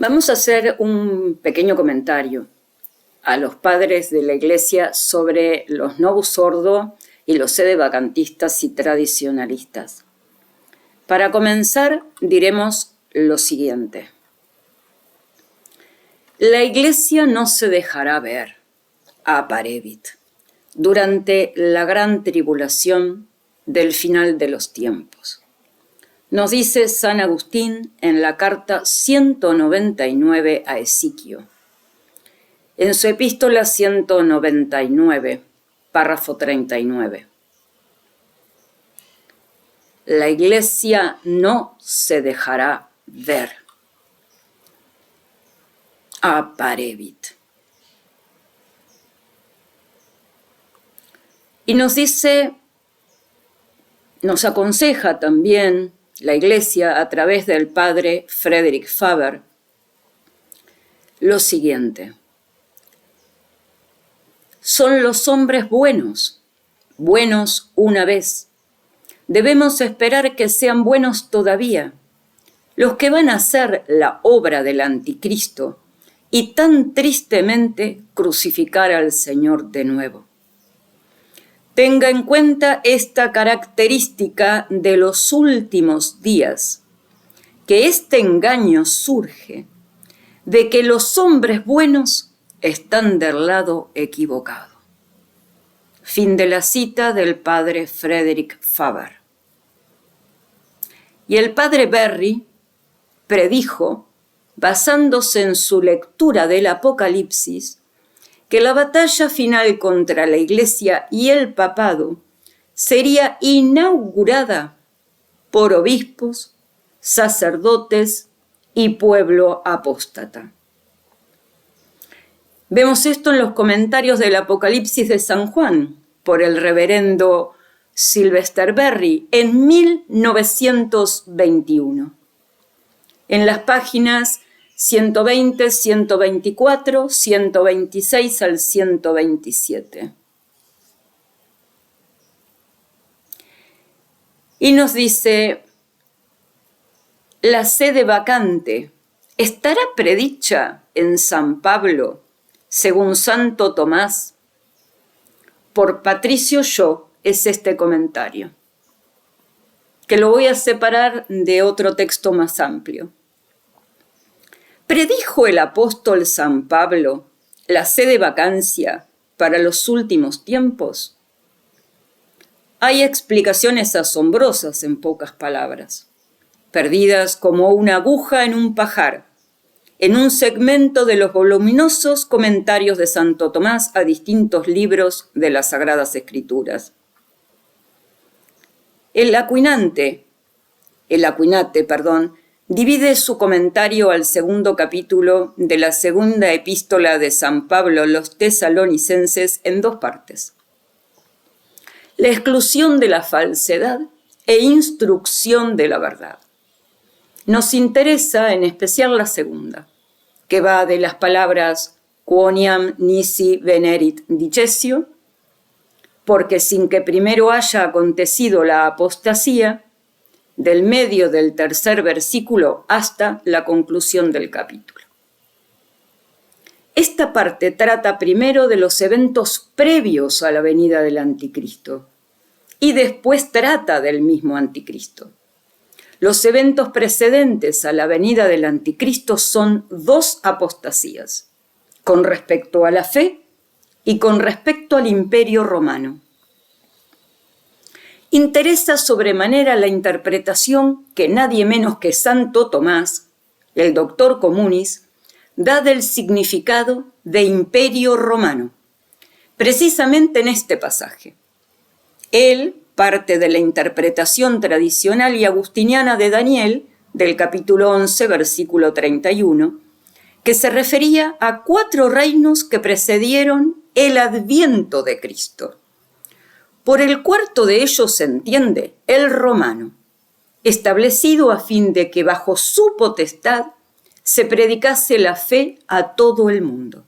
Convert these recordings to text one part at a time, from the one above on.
Vamos a hacer un pequeño comentario a los padres de la Iglesia sobre los Novus Ordo y los sedevacantistas y tradicionalistas. Para comenzar, diremos lo siguiente. La Iglesia no se dejará ver, aparebit, durante la gran tribulación del final de los tiempos. Nos dice San Agustín en la carta 199 a Esiquio. En su epístola 199, párrafo 39. La Iglesia no se dejará ver. Aparebit. Y nos dice, nos aconseja también la Iglesia a través del padre Frederick Faber lo siguiente. Son los hombres buenos, buenos una vez. Debemos esperar que sean buenos todavía, los que van a hacer la obra del anticristo y tan tristemente crucificar al Señor de nuevo. Tenga en cuenta esta característica de los últimos días, que este engaño surge de que los hombres buenos están del lado equivocado. Fin de la cita del padre Frederick Faber. Y el padre Berry predijo, basándose en su lectura del Apocalipsis, que la batalla final contra la Iglesia y el papado sería inaugurada por obispos, sacerdotes y pueblo apóstata. Vemos esto en los comentarios del Apocalipsis de San Juan por el reverendo Sylvester Berry en 1921. En las páginas 120, 124, 126 al 127. Y nos dice, la sede vacante estará predicha en San Pablo, según Santo Tomás. Por Patricio Yo es este comentario, que lo voy a separar de otro texto más amplio. ¿Predijo el apóstol San Pablo la sede vacancia para los últimos tiempos? Hay explicaciones asombrosas en pocas palabras, perdidas como una aguja en un pajar, en un segmento de los voluminosos comentarios de Santo Tomás a distintos libros de las Sagradas Escrituras. El Acuinate, divide su comentario al segundo capítulo de la segunda epístola de San Pablo a los tesalonicenses en dos partes. La exclusión de la falsedad e instrucción de la verdad. Nos interesa en especial la segunda, que va de las palabras quoniam nisi venerit dicesio, porque sin que primero haya acontecido la apostasía, del medio del tercer versículo hasta la conclusión del capítulo. Esta parte trata primero de los eventos previos a la venida del anticristo y después trata del mismo anticristo. Los eventos precedentes a la venida del anticristo son dos apostasías, con respecto a la fe y con respecto al imperio romano. Interesa sobremanera la interpretación que nadie menos que Santo Tomás, el doctor communis, da del significado de imperio romano, precisamente en este pasaje. Él parte de la interpretación tradicional y agustiniana de Daniel, del capítulo 11, versículo 31, que se refería a 4 reinos que precedieron el adviento de Cristo. Por el cuarto de ellos se entiende el romano, establecido a fin de que bajo su potestad se predicase la fe a todo el mundo.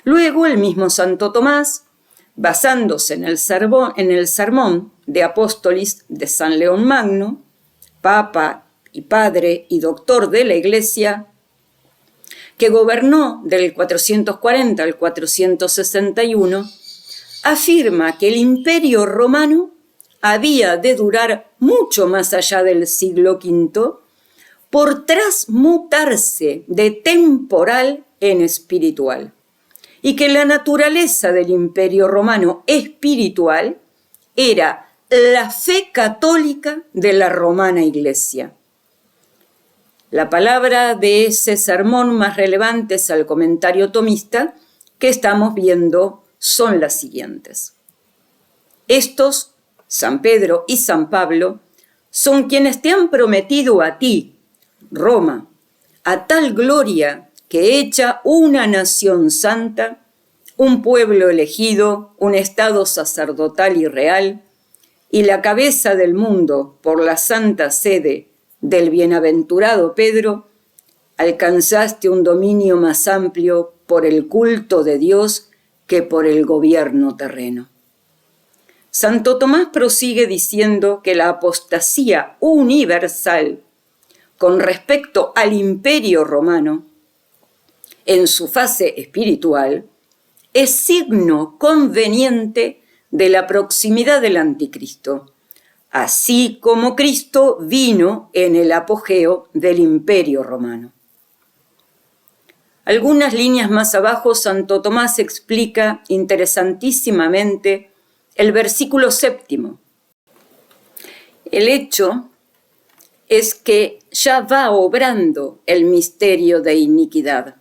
Luego el mismo Santo Tomás, basándose en el sermón de Apóstolis de San León Magno, papa y padre y doctor de la Iglesia, que gobernó del 440 al 461, afirma que el Imperio Romano había de durar mucho más allá del siglo V por transmutarse de temporal en espiritual, y que la naturaleza del Imperio Romano espiritual era la fe católica de la romana Iglesia. La palabra de ese sermón más relevantes al comentario tomista que estamos viendo son las siguientes. Estos, San Pedro y San Pablo, son quienes te han prometido a ti, Roma, a tal gloria que hecha una nación santa, un pueblo elegido, un estado sacerdotal y real, y la cabeza del mundo por la santa sede del bienaventurado Pedro, alcanzaste un dominio más amplio por el culto de Dios que por el gobierno terreno. Santo Tomás prosigue diciendo que la apostasía universal con respecto al Imperio Romano, en su fase espiritual, es signo conveniente de la proximidad del Anticristo, así como Cristo vino en el apogeo del Imperio Romano. Algunas líneas más abajo, Santo Tomás explica interesantísimamente el versículo 7. El hecho es que ya va obrando el misterio de iniquidad.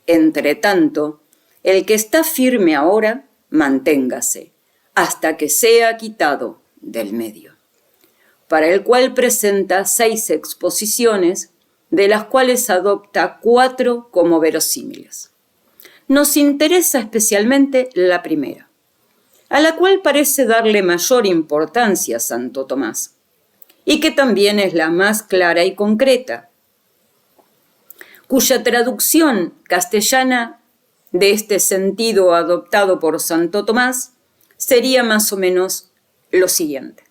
Entre tanto, el que está firme ahora, manténgase, hasta que sea quitado del medio, para el cual presenta 6 exposiciones, de las cuales adopta 4 como verosímiles. Nos interesa especialmente la primera, a la cual parece darle mayor importancia Santo Tomás, y que también es la más clara y concreta, cuya traducción castellana de este sentido adoptado por Santo Tomás sería más o menos lo siguiente.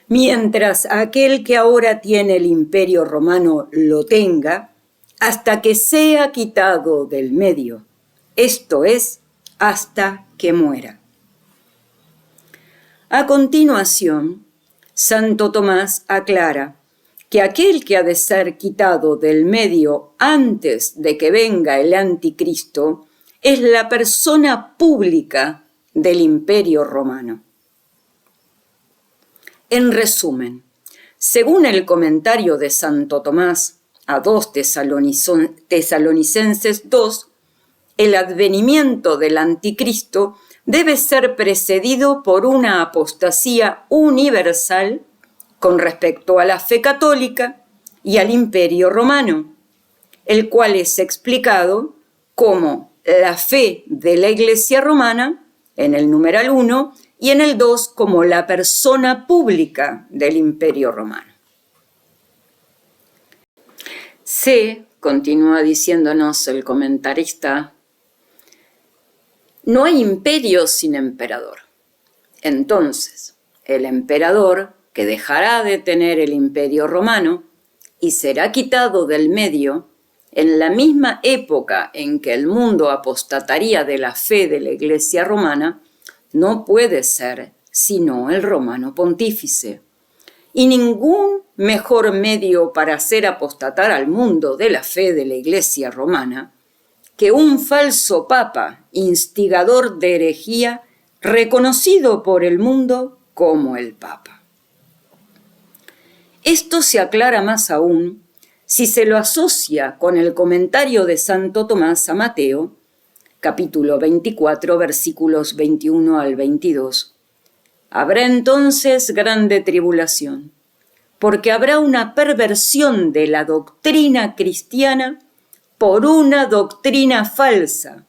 Mientras aquel que ahora tiene el Imperio Romano lo tenga, hasta que sea quitado del medio, esto es, hasta que muera. A continuación, Santo Tomás aclara que aquel que ha de ser quitado del medio antes de que venga el Anticristo es la persona pública del Imperio Romano. En resumen, según el comentario de Santo Tomás a 2 Tesalonicenses 2, el advenimiento del Anticristo debe ser precedido por una apostasía universal con respecto a la fe católica y al Imperio Romano, el cual es explicado como la fe de la Iglesia Romana en el numeral 1 y en el 2 como la persona pública del Imperio Romano. Continúa diciéndonos el comentarista, no hay imperio sin emperador. Entonces, el emperador, que dejará de tener el Imperio Romano y será quitado del medio, en la misma época en que el mundo apostataría de la fe de la Iglesia Romana, no puede ser sino el romano pontífice. Y ningún mejor medio para hacer apostatar al mundo de la fe de la Iglesia Romana que un falso papa, instigador de herejía, reconocido por el mundo como el Papa. Esto se aclara más aún si se lo asocia con el comentario de Santo Tomás a Mateo, capítulo 24, versículos 21 al 22. Habrá entonces grande tribulación, porque habrá una perversión de la doctrina cristiana por una doctrina falsa.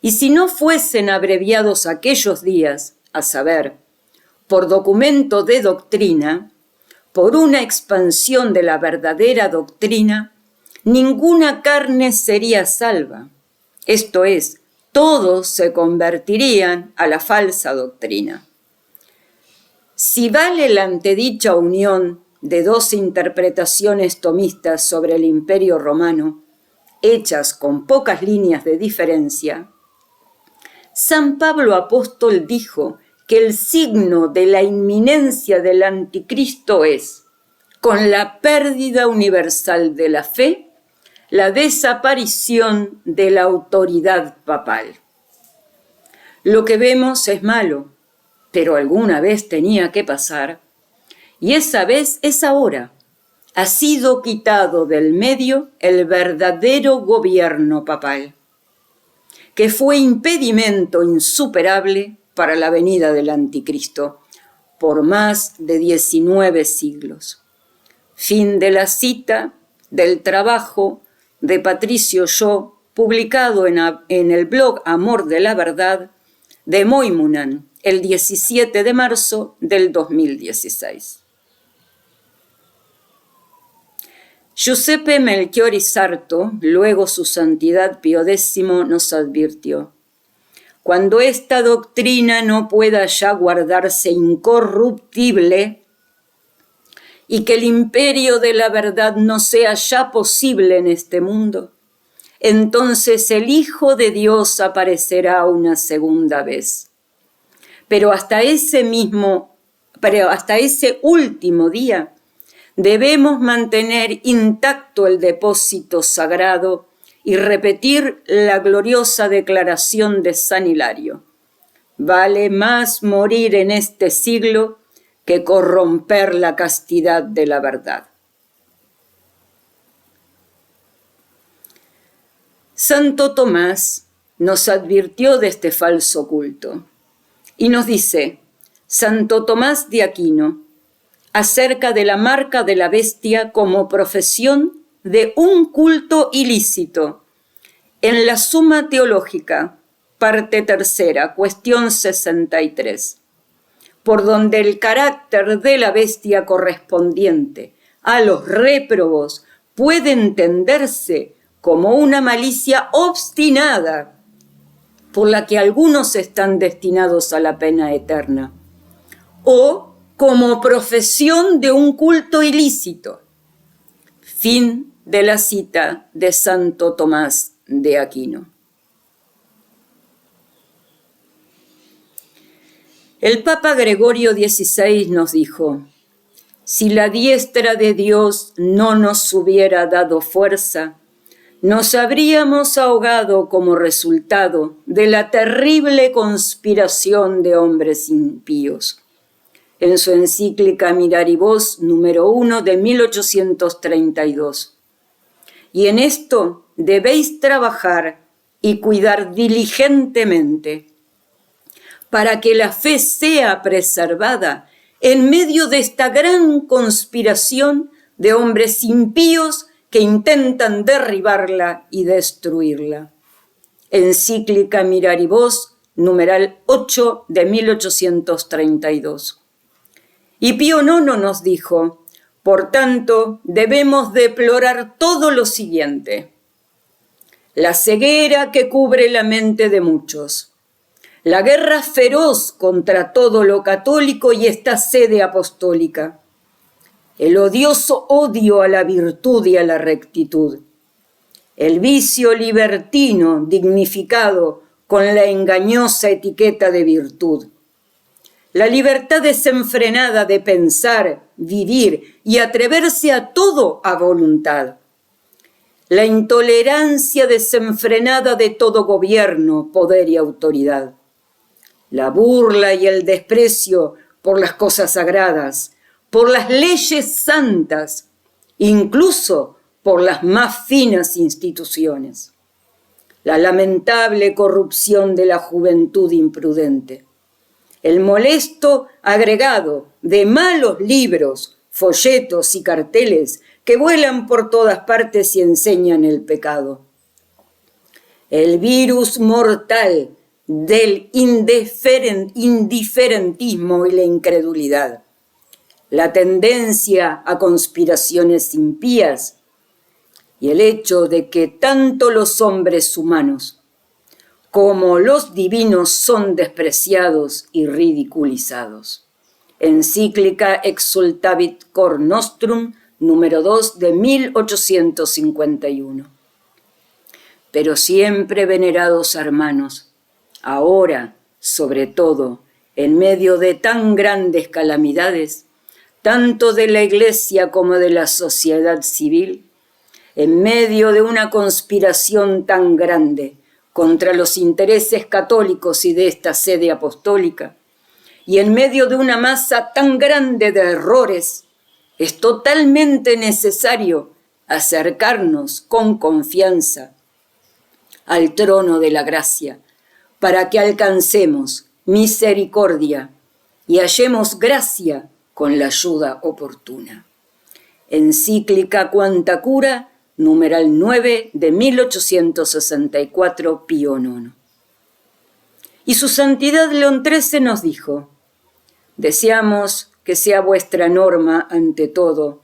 Y si no fuesen abreviados aquellos días, a saber, por documento de doctrina, por una expansión de la verdadera doctrina, ninguna carne sería salva. Esto es, todos se convertirían a la falsa doctrina. Si vale la antedicha unión de 2 interpretaciones tomistas sobre el Imperio Romano, hechas con pocas líneas de diferencia, San Pablo Apóstol dijo que el signo de la inminencia del anticristo es, con la pérdida universal de la fe, la desaparición de la autoridad papal. Lo que vemos es malo, pero alguna vez tenía que pasar, y esa vez es ahora. Ha sido quitado del medio el verdadero gobierno papal, que fue impedimento insuperable para la venida del anticristo por más de 19 siglos. Fin de la cita del trabajo de Patricio Yo, publicado en el blog Amor de la Verdad de Moimunan, el 17 de marzo del 2016. Giuseppe Melchiori Sarto, luego su santidad Pío X, nos advirtió: cuando esta doctrina no pueda ya guardarse incorruptible y que el imperio de la verdad no sea ya posible en este mundo, entonces el Hijo de Dios aparecerá una segunda vez. Pero hasta ese último día, debemos mantener intacto el depósito sagrado y repetir la gloriosa declaración de San Hilario: vale más morir en este siglo que corromper la castidad de la verdad. Santo Tomás nos advirtió de este falso culto y nos dice, Santo Tomás de Aquino, acerca de la marca de la bestia como profesión de un culto ilícito. En la Suma Teológica, parte tercera, cuestión 63, por donde el carácter de la bestia correspondiente a los réprobos puede entenderse como una malicia obstinada por la que algunos están destinados a la pena eterna, o como profesión de un culto ilícito. Fin de la cita de Santo Tomás de Aquino. El Papa Gregorio XVI nos dijo: si la diestra de Dios no nos hubiera dado fuerza, nos habríamos ahogado como resultado de la terrible conspiración de hombres impíos. En su encíclica Miraribus número 1 de 1832. Y en esto debéis trabajar y cuidar diligentemente, para que la fe sea preservada en medio de esta gran conspiración de hombres impíos que intentan derribarla y destruirla. Encíclica Miraribus, numeral 8 de 1832. Y Pío IX nos dijo: por tanto, debemos deplorar todo lo siguiente: la ceguera que cubre la mente de muchos, la guerra feroz contra todo lo católico y esta sede apostólica, el odioso odio a la virtud y a la rectitud, el vicio libertino dignificado con la engañosa etiqueta de virtud, la libertad desenfrenada de pensar, vivir y atreverse a todo a voluntad, la intolerancia desenfrenada de todo gobierno, poder y autoridad, la burla y el desprecio por las cosas sagradas, por las leyes santas, incluso por las más finas instituciones, la lamentable corrupción de la juventud imprudente, el molesto agregado de malos libros, folletos y carteles que vuelan por todas partes y enseñan el pecado, el virus mortal del indiferentismo y la incredulidad, la tendencia a conspiraciones impías y el hecho de que tanto los hombres humanos como los divinos son despreciados y ridiculizados. Encíclica Exsultavit Cor Nostrum, número 2 de 1851. pero siempre venerados hermanos, ahora, sobre todo, en medio de tan grandes calamidades, tanto de la Iglesia como de la sociedad civil, en medio de una conspiración tan grande contra los intereses católicos y de esta sede apostólica, y en medio de una masa tan grande de errores, es totalmente necesario acercarnos con confianza al trono de la gracia, para que alcancemos misericordia y hallemos gracia con la ayuda oportuna. Encíclica Quanta Cura, numeral 9 de 1864, Pío IX. Y su Santidad León XIII nos dijo: deseamos que sea vuestra norma, ante todo,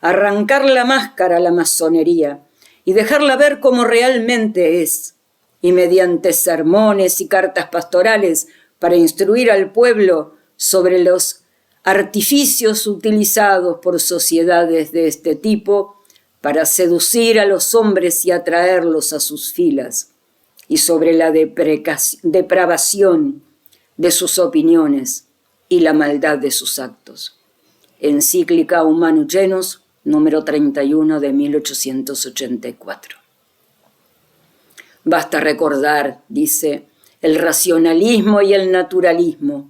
arrancar la máscara a la masonería y dejarla ver como realmente es, y mediante sermones y cartas pastorales para instruir al pueblo sobre los artificios utilizados por sociedades de este tipo para seducir a los hombres y atraerlos a sus filas, y sobre la depravación de sus opiniones y la maldad de sus actos. Encíclica Humanum Genus, número 31 de 1884. Basta recordar, dice, el racionalismo y el naturalismo,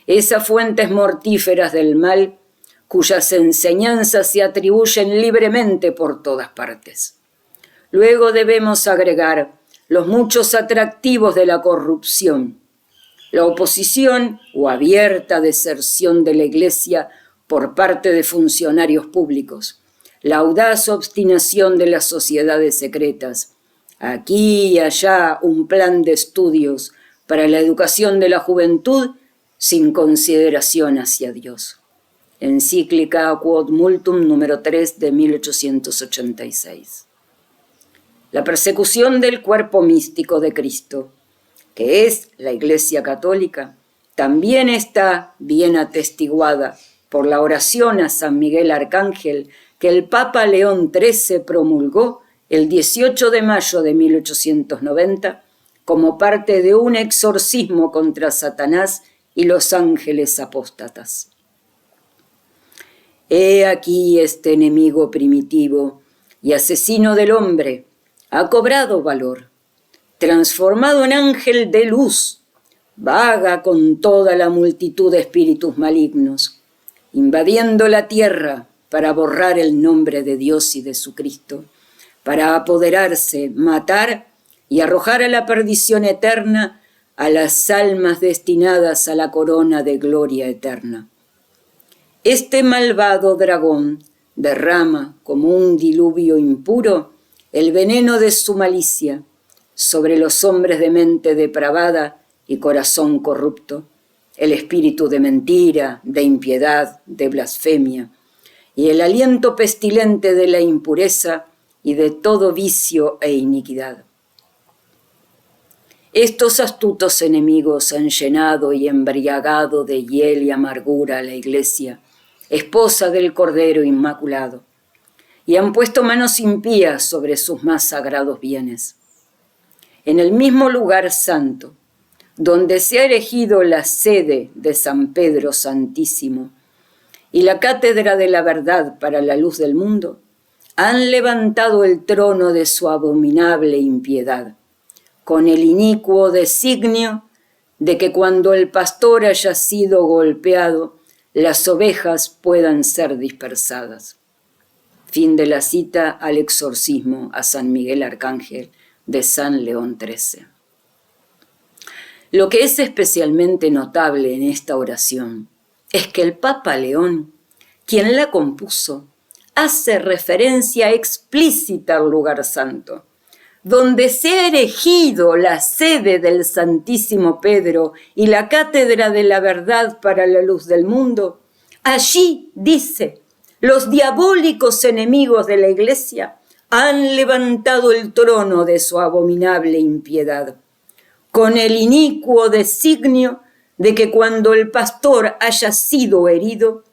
esas fuentes mortíferas del mal cuyas enseñanzas se atribuyen libremente por todas partes. Luego debemos agregar los muchos atractivos de la corrupción, la oposición o abierta deserción de la Iglesia por parte de funcionarios públicos, la audaz obstinación de las sociedades secretas, aquí y allá un plan de estudios para la educación de la juventud sin consideración hacia Dios. Encíclica Quod Multum número 3 de 1886. La persecución del cuerpo místico de Cristo, que es la Iglesia Católica, también está bien atestiguada por la oración a San Miguel Arcángel que el Papa León XIII promulgó el 18 de mayo de 1890 como parte de un exorcismo contra Satanás y los ángeles apóstatas. He aquí este enemigo primitivo y asesino del hombre ha cobrado valor, transformado en ángel de luz, vaga con toda la multitud de espíritus malignos, invadiendo la tierra para borrar el nombre de Dios y de su Cristo, para apoderarse, matar y arrojar a la perdición eterna a las almas destinadas a la corona de gloria eterna. Este malvado dragón derrama como un diluvio impuro el veneno de su malicia sobre los hombres de mente depravada y corazón corrupto, el espíritu de mentira, de impiedad, de blasfemia, y el aliento pestilente de la impureza y de todo vicio e iniquidad. Estos astutos enemigos han llenado y embriagado de hiel y amargura a la Iglesia, esposa del Cordero Inmaculado, y han puesto manos impías sobre sus más sagrados bienes. En el mismo lugar santo, donde se ha erigido la sede de San Pedro Santísimo y la cátedra de la verdad para la luz del mundo, han levantado el trono de su abominable impiedad, con el inicuo designio de que cuando el pastor haya sido golpeado, las ovejas puedan ser dispersadas. Fin de la cita al exorcismo a San Miguel Arcángel de San León XIII. Lo que es especialmente notable en esta oración es que el Papa León, quien la compuso, hace referencia explícita al lugar santo, donde se ha erigido la sede del Santísimo Pedro y la cátedra de la verdad para la luz del mundo. Allí, dice, los diabólicos enemigos de la Iglesia han levantado el trono de su abominable impiedad, con el inicuo designio de que cuando el pastor haya sido herido,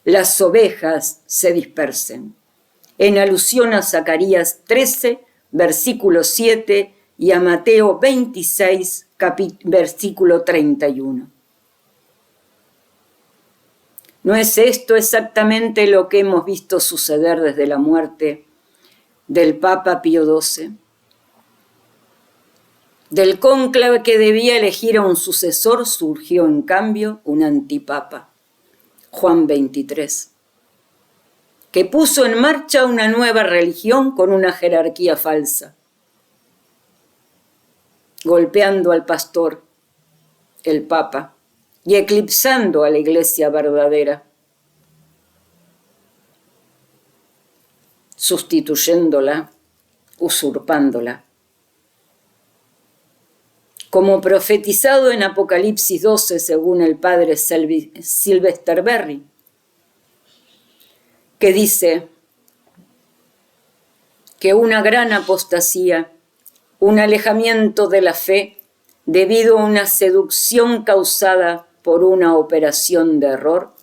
las ovejas se dispersen, en alusión a Zacarías 13, versículo 7 y a Mateo 26, versículo 31. ¿No es esto exactamente lo que hemos visto suceder desde la muerte del Papa Pío XII? Del cónclave que debía elegir a un sucesor surgió en cambio un antipapa, Juan XXIII, que puso en marcha una nueva religión con una jerarquía falsa, golpeando al pastor, el Papa, y eclipsando a la Iglesia verdadera, sustituyéndola, usurpándola. Como profetizado en Apocalipsis 12 según el padre Sylvester Berry, que dice que una gran apostasía, un alejamiento de la fe debido a una seducción causada por una operación de error,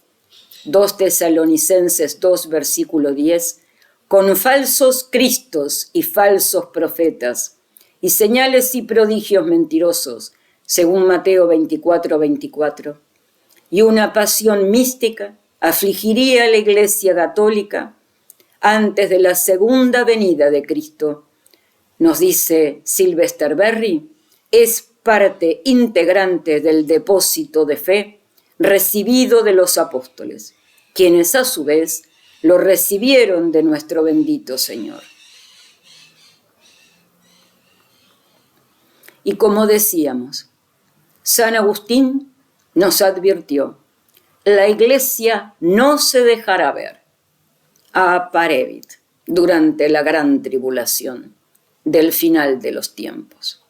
2 Tesalonicenses 2, versículo 10, con falsos cristos y falsos profetas, y señales y prodigios mentirosos, según Mateo 24, 24. Y una pasión mística afligiría a la Iglesia católica antes de la segunda venida de Cristo. Nos dice Sylvester Berry, es parte integrante del depósito de fe recibido de los apóstoles, quienes a su vez lo recibieron de nuestro bendito Señor. Y como decíamos, San Agustín nos advirtió, la Iglesia no se dejará ver, aparevit, durante la gran tribulación del final de los tiempos.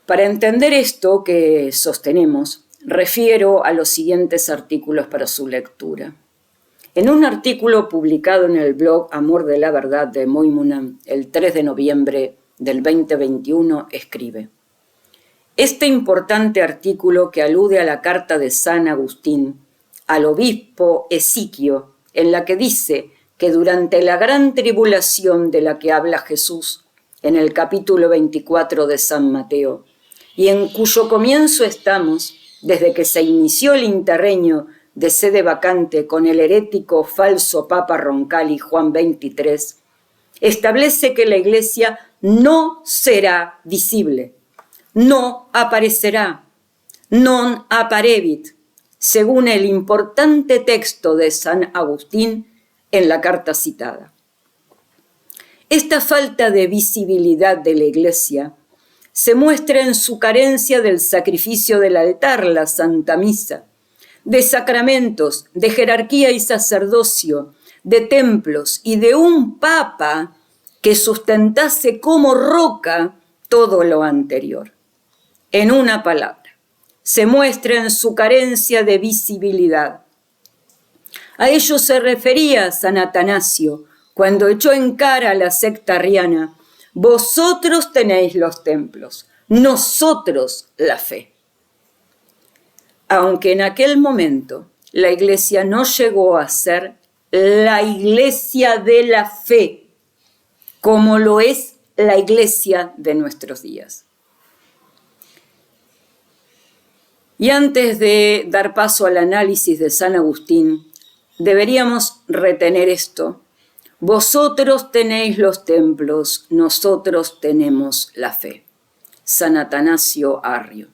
Para entender esto que sostenemos, refiero a los siguientes artículos para su lectura. En un artículo publicado en el blog Amor de la Verdad de Moimunan el 3 de noviembre del 2021, escribe: este importante artículo que alude a la carta de San Agustín al obispo Esiquio, en la que dice que durante la gran tribulación de la que habla Jesús en el capítulo 24 de San Mateo, y en cuyo comienzo estamos desde que se inició el interreño de sede vacante con el herético falso Papa Roncalli Juan XXIII, establece que la Iglesia no será visible, no aparecerá, non apparevit, según el importante texto de San Agustín en la carta citada. Esta falta de visibilidad de la Iglesia se muestra en su carencia del sacrificio del altar, la Santa Misa, de sacramentos, de jerarquía y sacerdocio, de templos y de un papa que sustentase como roca todo lo anterior. En una palabra, se muestra en su carencia de visibilidad. A ello se refería San Atanasio cuando echó en cara a la secta arriana: vosotros tenéis los templos, nosotros la fe. Aunque en aquel momento la Iglesia no llegó a ser la Iglesia de la fe, como lo es la Iglesia de nuestros días. Y antes de dar paso al análisis de San Agustín, deberíamos retener esto: vosotros tenéis los templos, nosotros tenemos la fe. San Atanasio Arrio.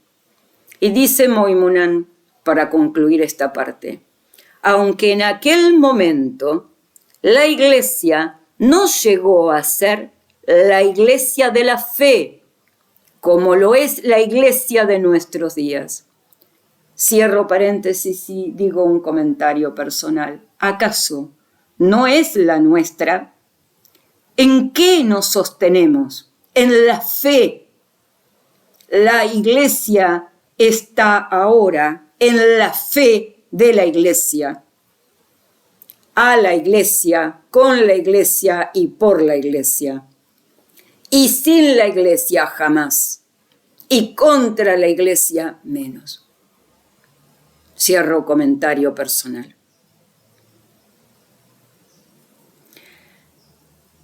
Y dice Moimunan, para concluir esta parte, aunque en aquel momento la Iglesia no llegó a ser la Iglesia de la fe, como lo es la Iglesia de nuestros días. Cierro paréntesis y digo un comentario personal. ¿Acaso no es la nuestra? ¿En qué nos sostenemos? En la fe. La Iglesia está ahora en la fe de la Iglesia. A la Iglesia, con la Iglesia y por la Iglesia. Y sin la Iglesia jamás. Y contra la Iglesia menos. Cierro comentario personal.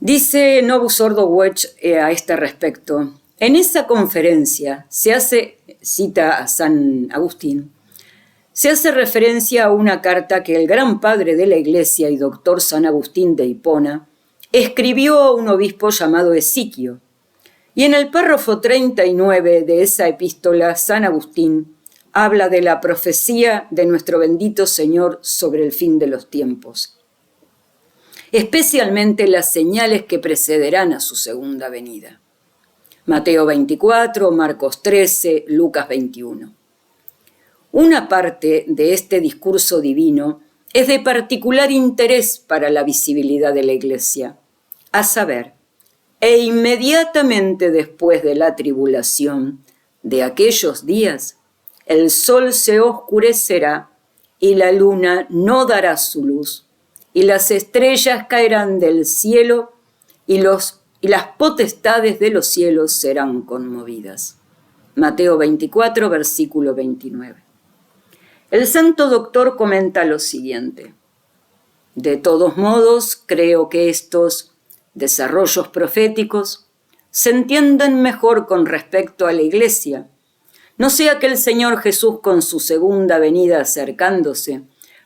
Dice Novus Ordo Wech a este respecto: en esa conferencia se hace, cita a San Agustín, se hace referencia a una carta que el gran padre de la Iglesia y doctor San Agustín de Hipona escribió a un obispo llamado Esiquio, y en el párrafo 39 de esa epístola San Agustín habla de la profecía de nuestro bendito Señor sobre el fin de los tiempos, especialmente las señales que precederán a su segunda venida. Mateo 24, Marcos 13, Lucas 21. Una parte de este discurso divino es de particular interés para la visibilidad de la Iglesia, a saber, e inmediatamente después de la tribulación de aquellos días, el sol se oscurecerá y la luna no dará su luz, y las estrellas caerán del cielo y las potestades de los cielos serán conmovidas. Mateo 24, versículo 29. El santo doctor comenta lo siguiente: de todos modos, creo que estos desarrollos proféticos se entiendan mejor con respecto a la Iglesia, no sea que el Señor Jesús, con su segunda venida acercándose,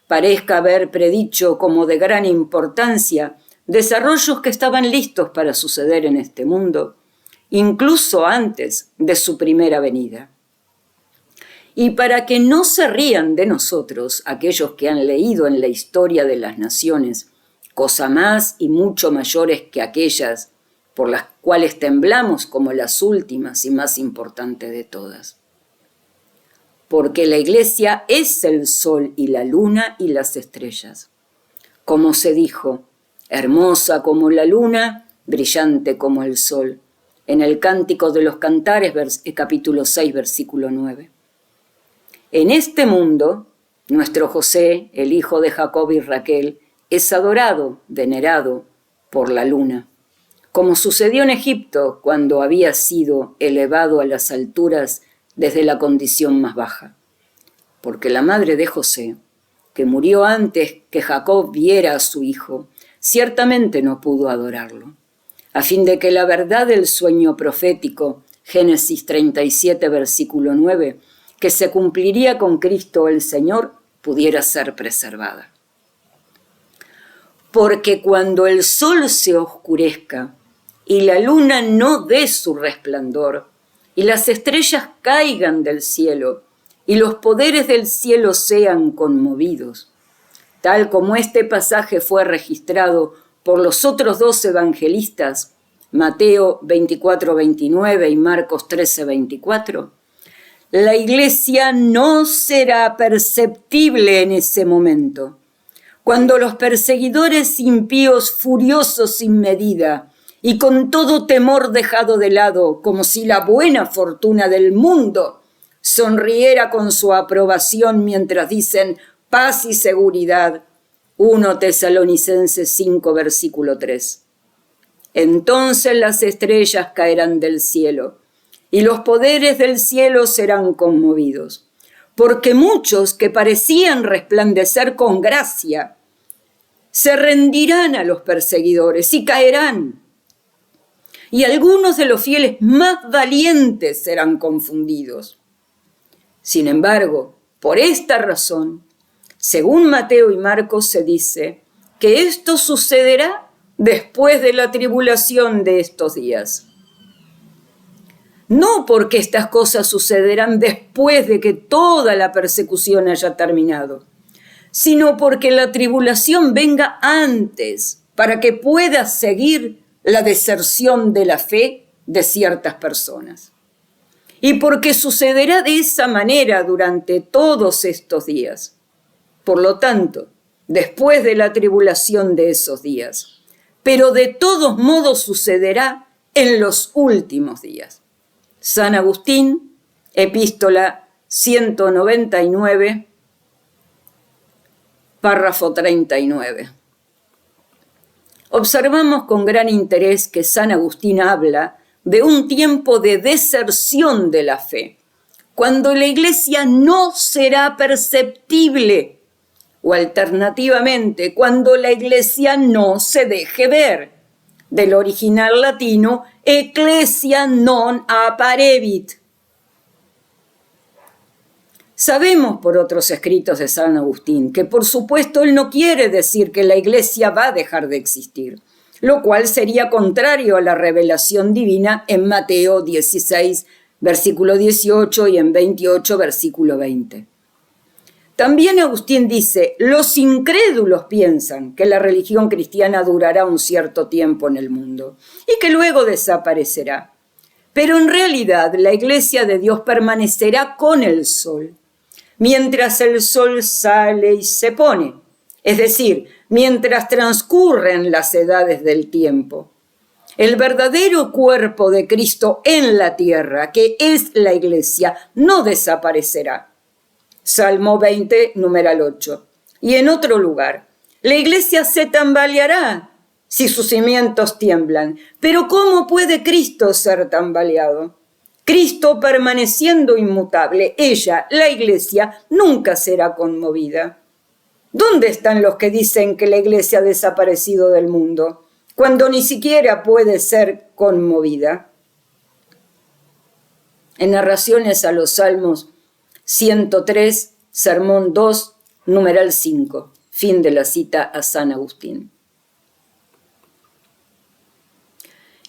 parezca haber predicho como de gran importancia desarrollos que estaban listos para suceder en este mundo, incluso antes de su primera venida. Y para que no se rían de nosotros aquellos que han leído en la historia de las naciones cosa más y mucho mayores que aquellas por las cuales temblamos como las últimas y más importantes de todas. Porque la Iglesia es el sol y la luna y las estrellas. Como se dijo, hermosa como la luna, brillante como el sol, en el Cántico de los Cantares, capítulo 6, versículo 9. En este mundo, nuestro José, el hijo de Jacob y Raquel, es adorado, venerado por la luna, como sucedió en Egipto cuando había sido elevado a las alturas desde la condición más baja. Porque la madre de José, que murió antes que Jacob viera a su hijo, ciertamente no pudo adorarlo, a fin de que la verdad del sueño profético, Génesis 37, versículo 9, que se cumpliría con Cristo el Señor, pudiera ser preservada. Porque cuando el sol se oscurezca y la luna no dé su resplandor, y las estrellas caigan del cielo, y los poderes del cielo sean conmovidos, tal como este pasaje fue registrado por los otros dos evangelistas, Mateo 24, 29 y Marcos 13, 24, la Iglesia no será perceptible en ese momento, cuando los perseguidores impíos, furiosos sin medida y con todo temor dejado de lado, como si la buena fortuna del mundo sonriera con su aprobación mientras dicen paz y seguridad. 1 Tesalonicenses 5, versículo 3. Entonces las estrellas caerán del cielo y los poderes del cielo serán conmovidos, porque muchos que parecían resplandecer con gracia se rendirán a los perseguidores y caerán. Y algunos de los fieles más valientes serán confundidos. Sin embargo, por esta razón, según Mateo y Marcos se dice que esto sucederá después de la tribulación de estos días. No porque estas cosas sucederán después de que toda la persecución haya terminado, sino porque la tribulación venga antes, para que pueda seguir la deserción de la fe de ciertas personas. Y porque sucederá de esa manera durante todos estos días. Por lo tanto, después de la tribulación de esos días, pero de todos modos sucederá en los últimos días. San Agustín, epístola 199, párrafo 39. Observamos con gran interés que San Agustín habla de un tiempo de deserción de la fe, cuando la Iglesia no será perceptible, o alternativamente, cuando la Iglesia no se deje ver, del original latino ecclesia non apparevit. Sabemos por otros escritos de San Agustín que por supuesto él no quiere decir que la iglesia va a dejar de existir, lo cual sería contrario a la revelación divina en Mateo 16, versículo 18 y en 28, versículo 20. También Agustín dice, los incrédulos piensan que la religión cristiana durará un cierto tiempo en el mundo y que luego desaparecerá. Pero en realidad la iglesia de Dios permanecerá con el sol, mientras el sol sale y se pone, es decir, mientras transcurren las edades del tiempo. El verdadero cuerpo de Cristo en la tierra, que es la iglesia, no desaparecerá. Salmo 20, numeral 8. Y en otro lugar, la iglesia se tambaleará si sus cimientos tiemblan. Pero ¿cómo puede Cristo ser tambaleado? Cristo permaneciendo inmutable, ella, la iglesia, nunca será conmovida. ¿Dónde están los que dicen que la iglesia ha desaparecido del mundo, cuando ni siquiera puede ser conmovida? En narraciones a los Salmos 103, sermón 2, numeral 5, fin de la cita a San Agustín.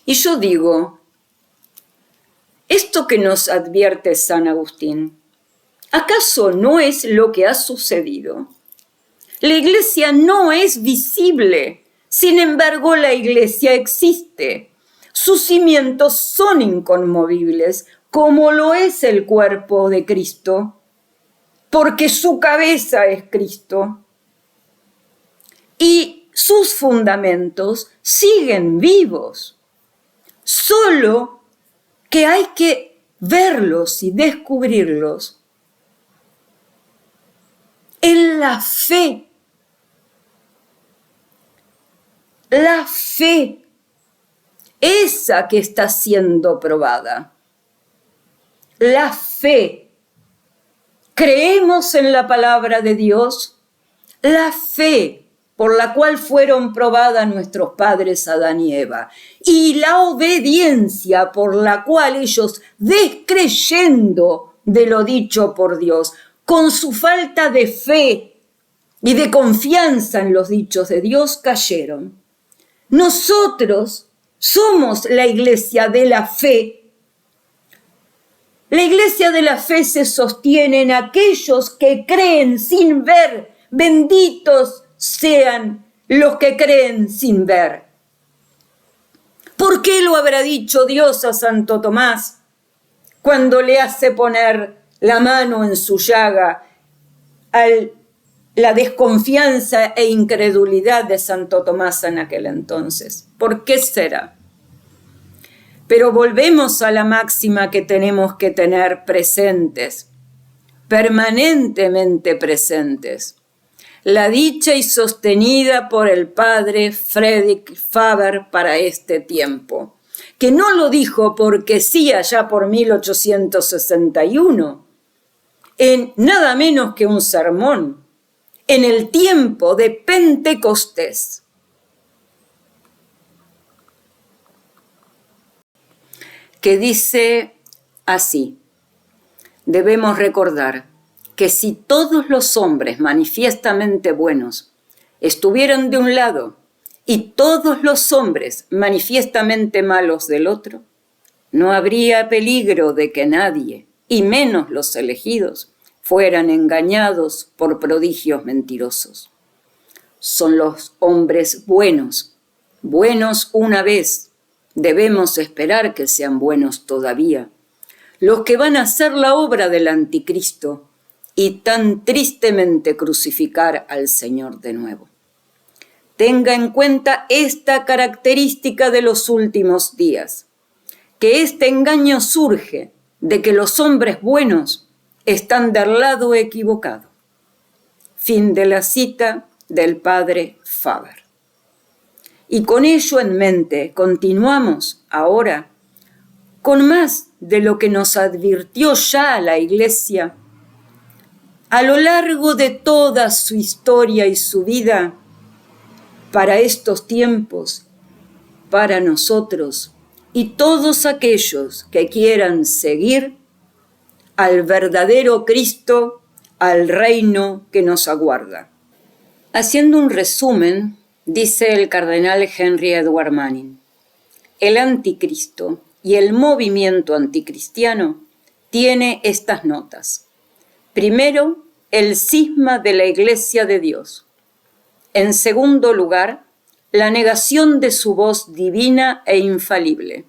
Y yo digo, esto que nos advierte San Agustín, ¿acaso no es lo que ha sucedido? La iglesia no es visible, sin embargo la iglesia existe. Sus cimientos son inconmovibles, como lo es el cuerpo de Cristo, porque su cabeza es Cristo. Y sus fundamentos siguen vivos, solo que hay que verlos y descubrirlos en la fe. La fe, esa que está siendo probada. La fe. ¿Creemos en la palabra de Dios? La fe por la cual fueron probadas nuestros padres Adán y Eva, y la obediencia por la cual ellos, descreyendo de lo dicho por Dios, con su falta de fe y de confianza en los dichos de Dios, cayeron. Nosotros somos la iglesia de la fe. La iglesia de la fe se sostiene en aquellos que creen sin ver. Benditos sean los que creen sin ver. ¿Por qué lo habrá dicho Dios a Santo Tomás cuando le hace poner la mano en su llaga a la desconfianza e incredulidad de Santo Tomás en aquel entonces? ¿Por qué será? Pero volvemos a la máxima que tenemos que tener presentes, permanentemente presentes. La dicha y sostenida por el padre Friedrich Faber para este tiempo, que no lo dijo porque sí allá por 1861, en nada menos que un sermón, en el tiempo de Pentecostés. Que dice así: debemos recordar que si todos los hombres manifiestamente buenos estuvieran de un lado y todos los hombres manifiestamente malos del otro, no habría peligro de que nadie, y menos los elegidos, fueran engañados por prodigios mentirosos. Son los hombres buenos, buenos una vez, debemos esperar que sean buenos todavía, los que van a hacer la obra del anticristo y tan tristemente crucificar al Señor de nuevo. Tenga en cuenta esta característica de los últimos días, que este engaño surge de que los hombres buenos están del lado equivocado. Fin de la cita del padre Faber. Y con ello en mente continuamos ahora con más de lo que nos advirtió ya la Iglesia a lo largo de toda su historia y su vida para estos tiempos, para nosotros y todos aquellos que quieran seguir al verdadero Cristo, al reino que nos aguarda. Haciendo un resumen, dice el cardenal Henry Edward Manning, el anticristo y el movimiento anticristiano tiene estas notas. Primero, el cisma de la Iglesia de Dios. En segundo lugar, la negación de su voz divina e infalible.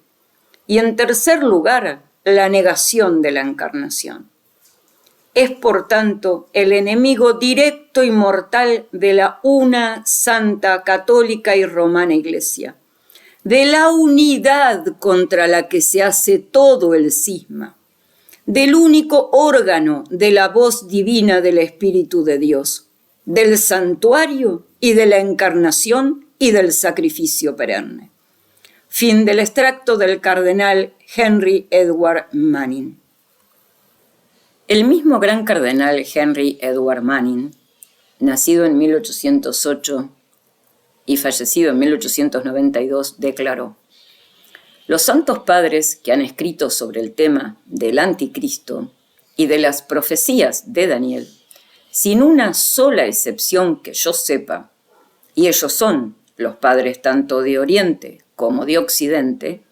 Y en tercer lugar, la negación de la encarnación. Es, por tanto, el enemigo directo y mortal de la una santa, católica y romana Iglesia, de la unidad contra la que se hace todo el cisma, del único órgano de la voz divina del Espíritu de Dios, del santuario y de la encarnación y del sacrificio perenne. Fin del extracto del cardenal Henry Edward Manning. El mismo gran cardenal Henry Edward Manning, nacido en 1808 y fallecido en 1892, declaró: los santos padres que han escrito sobre el tema del anticristo y de las profecías de Daniel, sin una sola excepción que yo sepa, y ellos son los padres tanto de Oriente como de Occidente,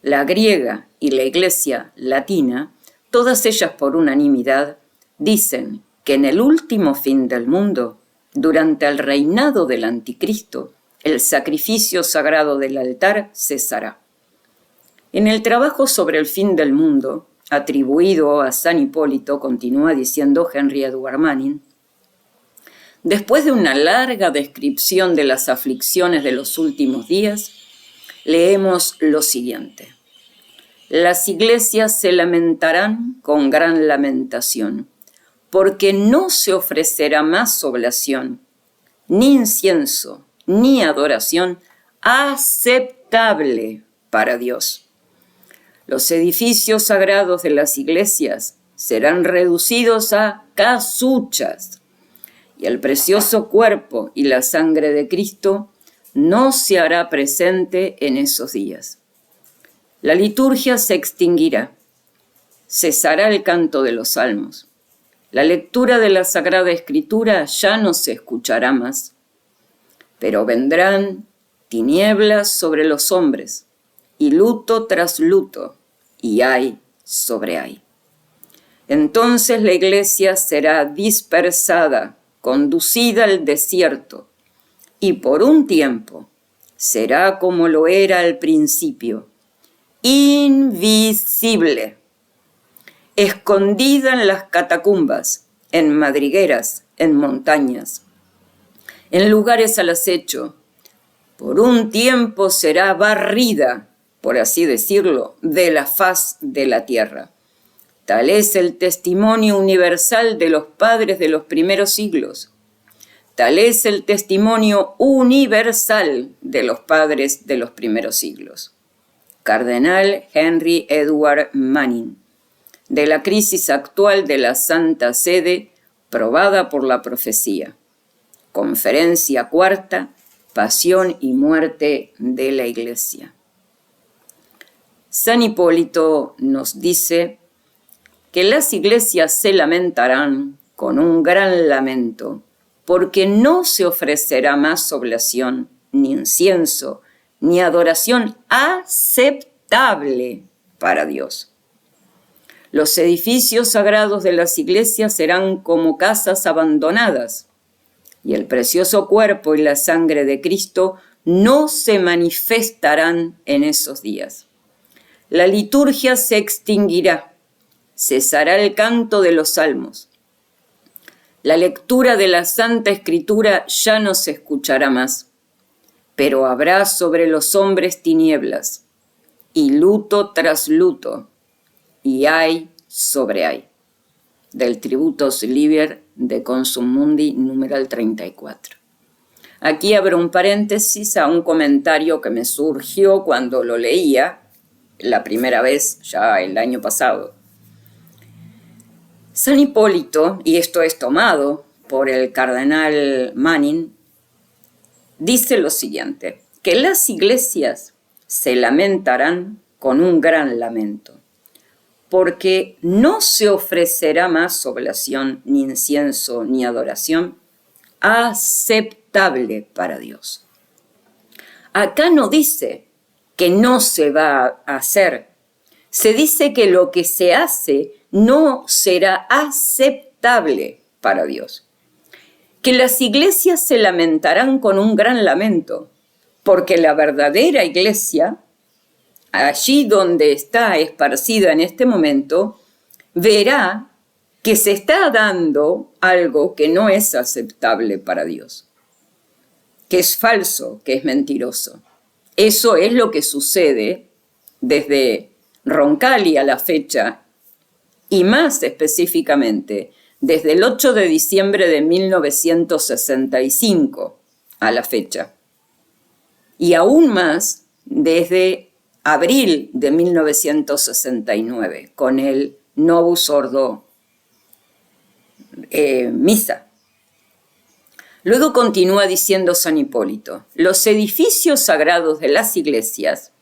la griega y la Iglesia latina, todas ellas por unanimidad, dicen que en el último fin del mundo, durante el reinado del anticristo, el sacrificio sagrado del altar cesará. En el trabajo sobre el fin del mundo, atribuido a San Hipólito, continúa diciendo Henry Edward Manning, después de una larga descripción de las aflicciones de los últimos días, leemos lo siguiente. Las iglesias se lamentarán con gran lamentación, porque no se ofrecerá más oblación, ni incienso, ni adoración aceptable para Dios. Los edificios sagrados de las iglesias serán reducidos a casuchas, y el precioso cuerpo y la sangre de Cristo no se hará presente en esos días. La liturgia se extinguirá, cesará el canto de los salmos, la lectura de la Sagrada Escritura ya no se escuchará más, pero vendrán tinieblas sobre los hombres, y luto tras luto, y ay sobre ay. Entonces la iglesia será dispersada, conducida al desierto, y por un tiempo será como lo era al principio, invisible, escondida en las catacumbas, en madrigueras, en montañas, en lugares al acecho. Por un tiempo será barrida, por así decirlo, de la faz de la tierra. Tal es el testimonio universal de los padres de los primeros siglos. Tal es el testimonio universal de los padres de los primeros siglos. Cardenal Henry Edward Manning, de la crisis actual de la Santa Sede, probada por la profecía. Conferencia cuarta, Pasión y muerte de la Iglesia. San Hipólito nos dice que las iglesias se lamentarán con un gran lamento, porque no se ofrecerá más oblación, ni incienso, ni adoración aceptable para Dios. Los edificios sagrados de las iglesias serán como casas abandonadas, y el precioso cuerpo y la sangre de Cristo no se manifestarán en esos días. La liturgia se extinguirá, cesará el canto de los salmos. La lectura de la Santa Escritura ya no se escuchará más, pero habrá sobre los hombres tinieblas, y luto tras luto, y ay sobre ay. Del Tributus Liber de Consum Mundi, numeral 34. Aquí abro un paréntesis a un comentario que me surgió cuando lo leía la primera vez, ya el año pasado. San Hipólito, y esto es tomado por el cardenal Manning, dice lo siguiente, que las iglesias se lamentarán con un gran lamento, porque no se ofrecerá más oblación, ni incienso, ni adoración aceptable para Dios. Acá no dice que no se va a hacer, se dice que lo que se hace no será aceptable para Dios. Que las iglesias se lamentarán con un gran lamento, porque la verdadera iglesia, allí donde está esparcida en este momento, verá que se está dando algo que no es aceptable para Dios, que es falso, que es mentiroso. Eso es lo que sucede desde Roncalli a la fecha, y más específicamente desde el 8 de diciembre de 1965 a la fecha, y aún más desde abril de 1969 con el Novus Ordo Missa. Luego continúa diciendo San Hipólito: los edificios sagrados de las iglesias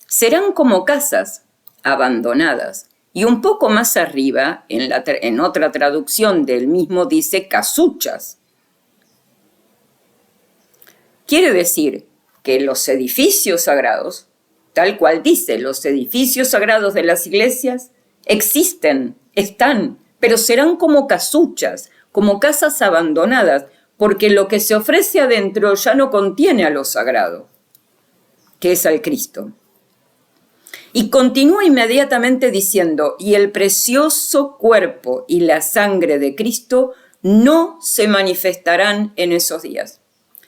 serán como casas abandonadas, y un poco más arriba, en otra traducción del mismo, dice casuchas. Quiere decir que los edificios sagrados, tal cual dice, los edificios sagrados de las iglesias existen, están, pero serán como casuchas, como casas abandonadas, porque lo que se ofrece adentro ya no contiene a lo sagrado, que es al Cristo. Y continúa inmediatamente diciendo: y el precioso cuerpo y la sangre de Cristo no se manifestarán en esos días.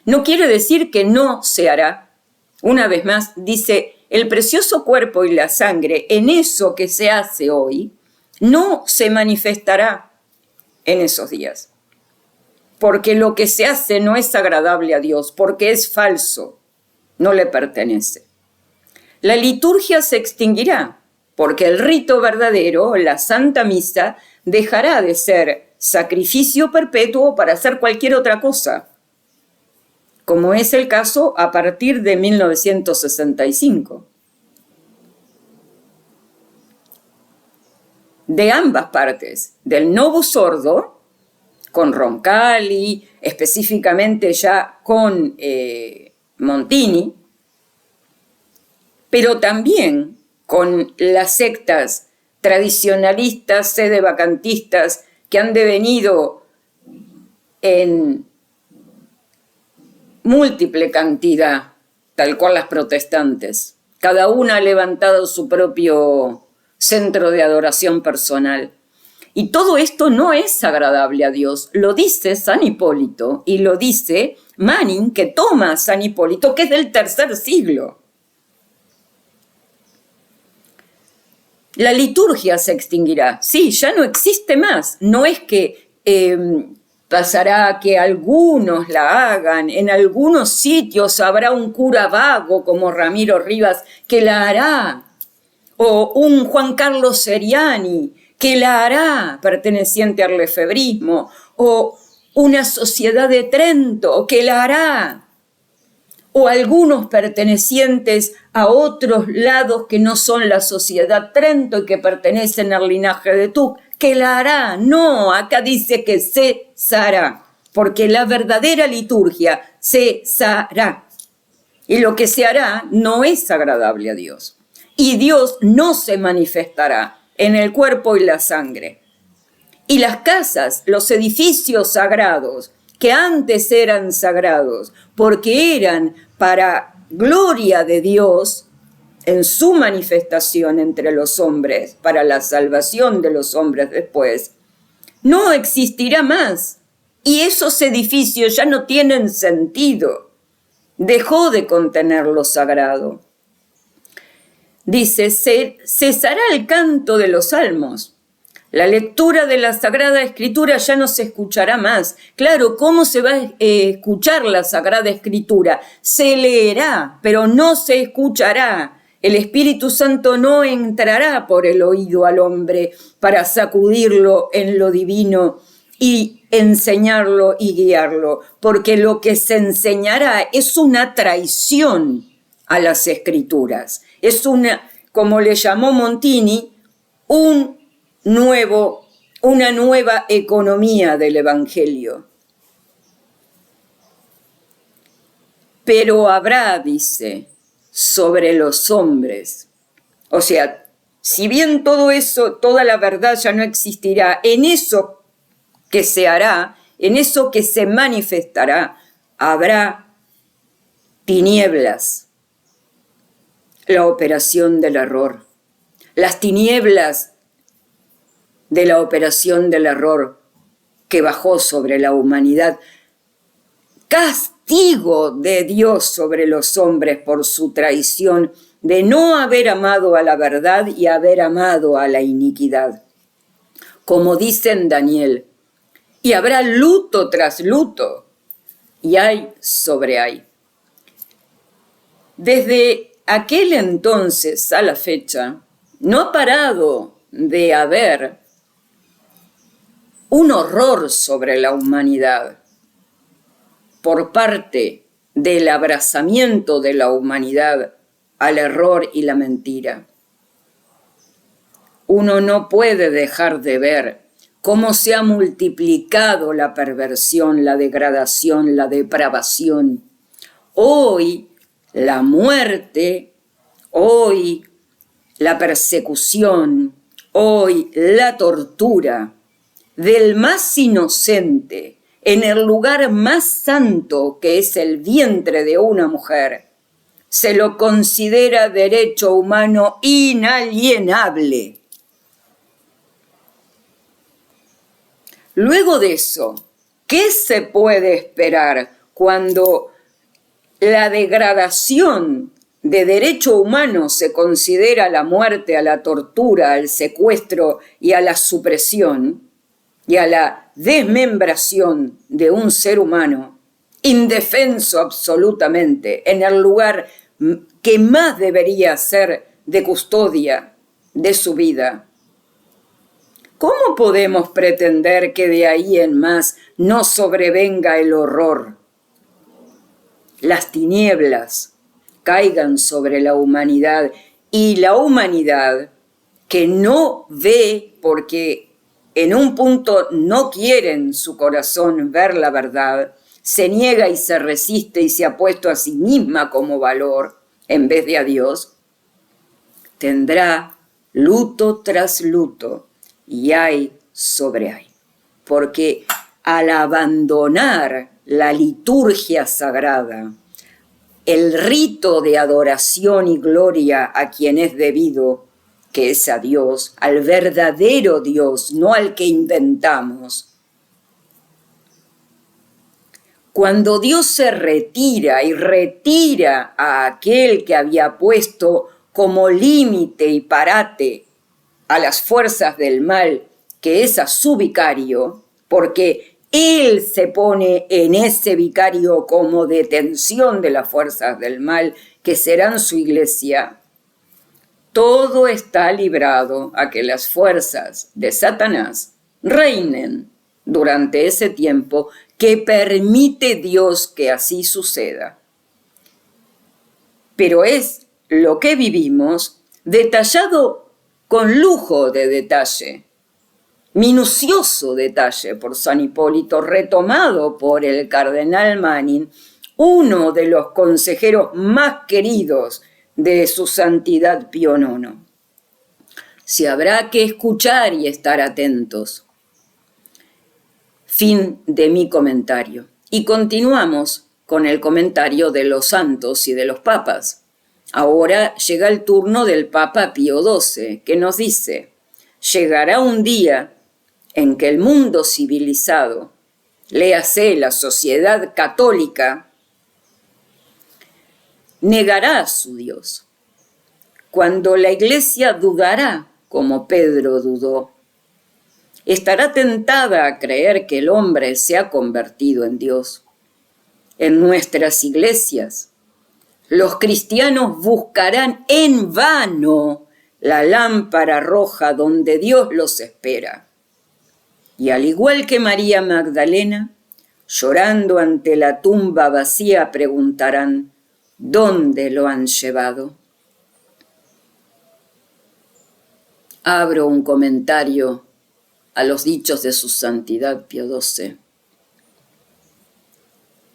No quiere decir que no se hará. Una vez más, dice: el precioso cuerpo y la sangre en eso que se hace hoy no se manifestará en esos días. Porque lo que se hace no es agradable a Dios, porque es falso, no le pertenece. La liturgia se extinguirá, porque el rito verdadero, la Santa Misa, dejará de ser sacrificio perpetuo para hacer cualquier otra cosa, como es el caso a partir de 1965. De ambas partes, del Novus Ordo, con Roncalli, específicamente ya con Montini, pero también con las sectas tradicionalistas, sedevacantistas, que han devenido en múltiple cantidad, tal cual las protestantes. Cada una ha levantado su propio centro de adoración personal. Y todo esto no es agradable a Dios. Lo dice San Hipólito y lo dice Manning, que toma a San Hipólito, que es del tercer siglo. La liturgia se extinguirá. Sí, ya no existe más. No es que pasará que algunos la hagan. En algunos sitios habrá un cura vago como Ramiro Rivas que la hará. O un Juan Carlos Seriani que la hará, perteneciente al lefebrismo. O una sociedad de Trento que la hará. O algunos pertenecientes a otros lados que no son la sociedad Trento y que pertenecen al linaje de Tuc, que la hará. No, acá dice que cesará, porque la verdadera liturgia cesará. Y lo que se hará no es agradable a Dios. Y Dios no se manifestará en el cuerpo y la sangre. Y las casas, los edificios sagrados, que antes eran sagrados, porque eran para gloria de Dios en su manifestación entre los hombres, para la salvación de los hombres después, no existirá más. Y esos edificios ya no tienen sentido. Dejó de contener lo sagrado. Dice: cesará el canto de los salmos. La lectura de la Sagrada Escritura ya no se escuchará más. Claro, ¿cómo se va a escuchar la Sagrada Escritura? Se leerá, pero no se escuchará. El Espíritu Santo no entrará por el oído al hombre para sacudirlo en lo divino y enseñarlo y guiarlo, porque lo que se enseñará es una traición a las Escrituras. Es una, como le llamó Montini, una nueva economía del Evangelio. Pero habrá, dice, sobre los hombres. O sea, si bien todo eso, toda la verdad ya no existirá, en eso que se hará, en eso que se manifestará, habrá tinieblas, la operación del error. Las tinieblas de la operación del error que bajó sobre la humanidad. Castigo de Dios sobre los hombres por su traición de no haber amado a la verdad y haber amado a la iniquidad. Como dice en Daniel, y habrá luto tras luto, y hay sobre hay. Desde aquel entonces a la fecha, no ha parado de haber un horror sobre la humanidad por parte del abrazamiento de la humanidad al error y la mentira. Uno no puede dejar de ver cómo se ha multiplicado la perversión, la degradación, la depravación. Hoy la muerte, hoy la persecución, hoy la tortura del más inocente en el lugar más santo que es el vientre de una mujer, se lo considera derecho humano inalienable. Luego de eso, ¿qué se puede esperar cuando la degradación de derecho humano se considera la muerte, a la tortura, al secuestro y a la supresión y a la desmembración de un ser humano, indefenso absolutamente, en el lugar que más debería ser de custodia de su vida? ¿Cómo podemos pretender que de ahí en más no sobrevenga el horror? Las tinieblas caigan sobre la humanidad y la humanidad que no ve porque en un punto no quiere en su corazón ver la verdad, se niega y se resiste y se ha puesto a sí misma como valor en vez de a Dios, tendrá luto tras luto y hay sobre hay. Porque al abandonar la liturgia sagrada, el rito de adoración y gloria a quien es debido, que es a Dios, al verdadero Dios, no al que inventamos. Cuando Dios se retira y retira a aquel que había puesto como límite y parate a las fuerzas del mal, que es a su vicario, porque Él se pone en ese vicario como detención de las fuerzas del mal, que serán su iglesia, todo está librado a que las fuerzas de Satanás reinen durante ese tiempo que permite Dios que así suceda. Pero es lo que vivimos detallado con lujo de detalle, minucioso detalle por San Hipólito, retomado por el cardenal Manning, uno de los consejeros más queridos de su santidad Pío IX. Si habrá que escuchar y estar atentos. Fin de mi comentario. Y continuamos con el comentario de los santos y de los papas. Ahora llega el turno del Papa Pío XII, que nos dice: llegará un día en que el mundo civilizado, léase la sociedad católica, negará a su Dios, cuando la Iglesia dudará, como Pedro dudó. Estará tentada a creer que el hombre se ha convertido en Dios. En nuestras iglesias, los cristianos buscarán en vano la lámpara roja donde Dios los espera. Y al igual que María Magdalena, llorando ante la tumba vacía, preguntarán: ¿dónde lo han llevado? Abro un comentario a los dichos de su santidad Pío XII.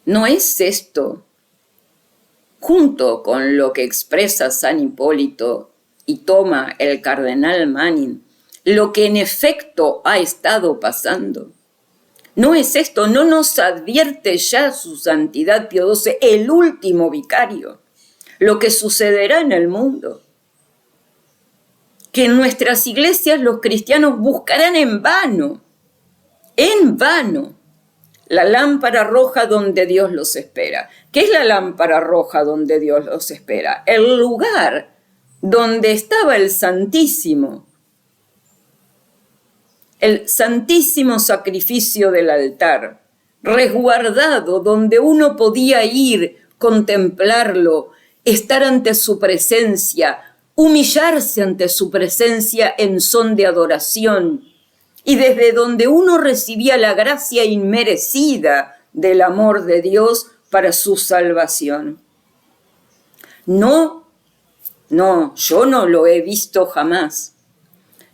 ¿No es esto, junto con lo que expresa San Hipólito y toma el cardenal Manning, lo que en efecto ha estado pasando? ¿No es esto, no nos advierte ya su santidad Pío XII, el último vicario, lo que sucederá en el mundo? Que en nuestras iglesias los cristianos buscarán en vano, la lámpara roja donde Dios los espera. ¿Qué es la lámpara roja donde Dios los espera? El lugar donde estaba el Santísimo sacrificio del altar, resguardado, donde uno podía ir, contemplarlo, estar ante su presencia, humillarse ante su presencia en son de adoración, y desde donde uno recibía la gracia inmerecida del amor de Dios para su salvación. No, yo no lo he visto jamás.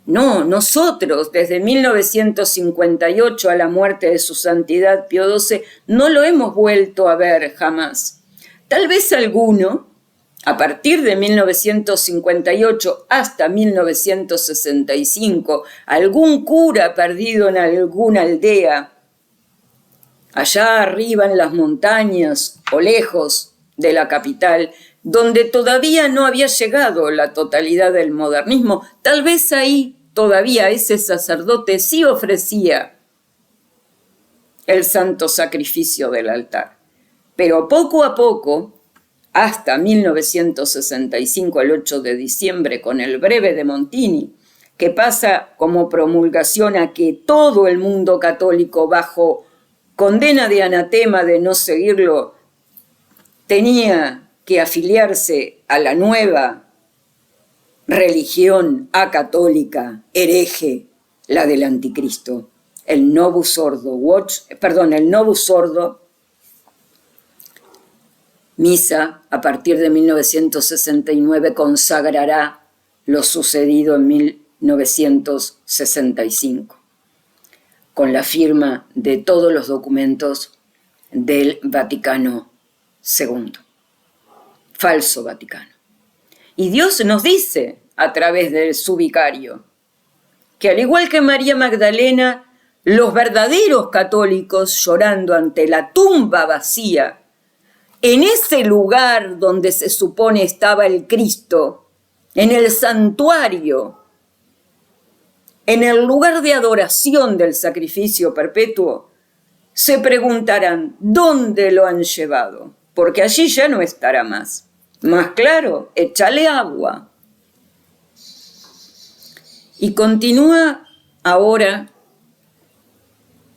No, nosotros desde 1958 a la muerte de su santidad Pío XII no lo hemos vuelto a ver jamás. Tal vez alguno, a partir de 1958 hasta 1965, algún cura perdido en alguna aldea, allá arriba en las montañas o lejos de la capital, donde todavía no había llegado la totalidad del modernismo, tal vez ahí todavía ese sacerdote sí ofrecía el santo sacrificio del altar. Pero poco a poco, hasta 1965, el 8 de diciembre, con el breve de Montini, que pasa como promulgación a que todo el mundo católico, bajo condena de anatema de no seguirlo, tenía que afiliarse a la nueva religión acatólica, hereje, la del anticristo, el Novus Ordo, misa a partir de 1969 consagrará lo sucedido en 1965, con la firma de todos los documentos del Vaticano II, falso Vaticano. Y Dios nos dice, a través de su vicario, que al igual que María Magdalena, los verdaderos católicos, llorando ante la tumba vacía, en ese lugar donde se supone estaba el Cristo, en el santuario, en el lugar de adoración del sacrificio perpetuo, se preguntarán, ¿dónde lo han llevado? Porque allí ya no estará más. Más claro, échale agua. Y continúa ahora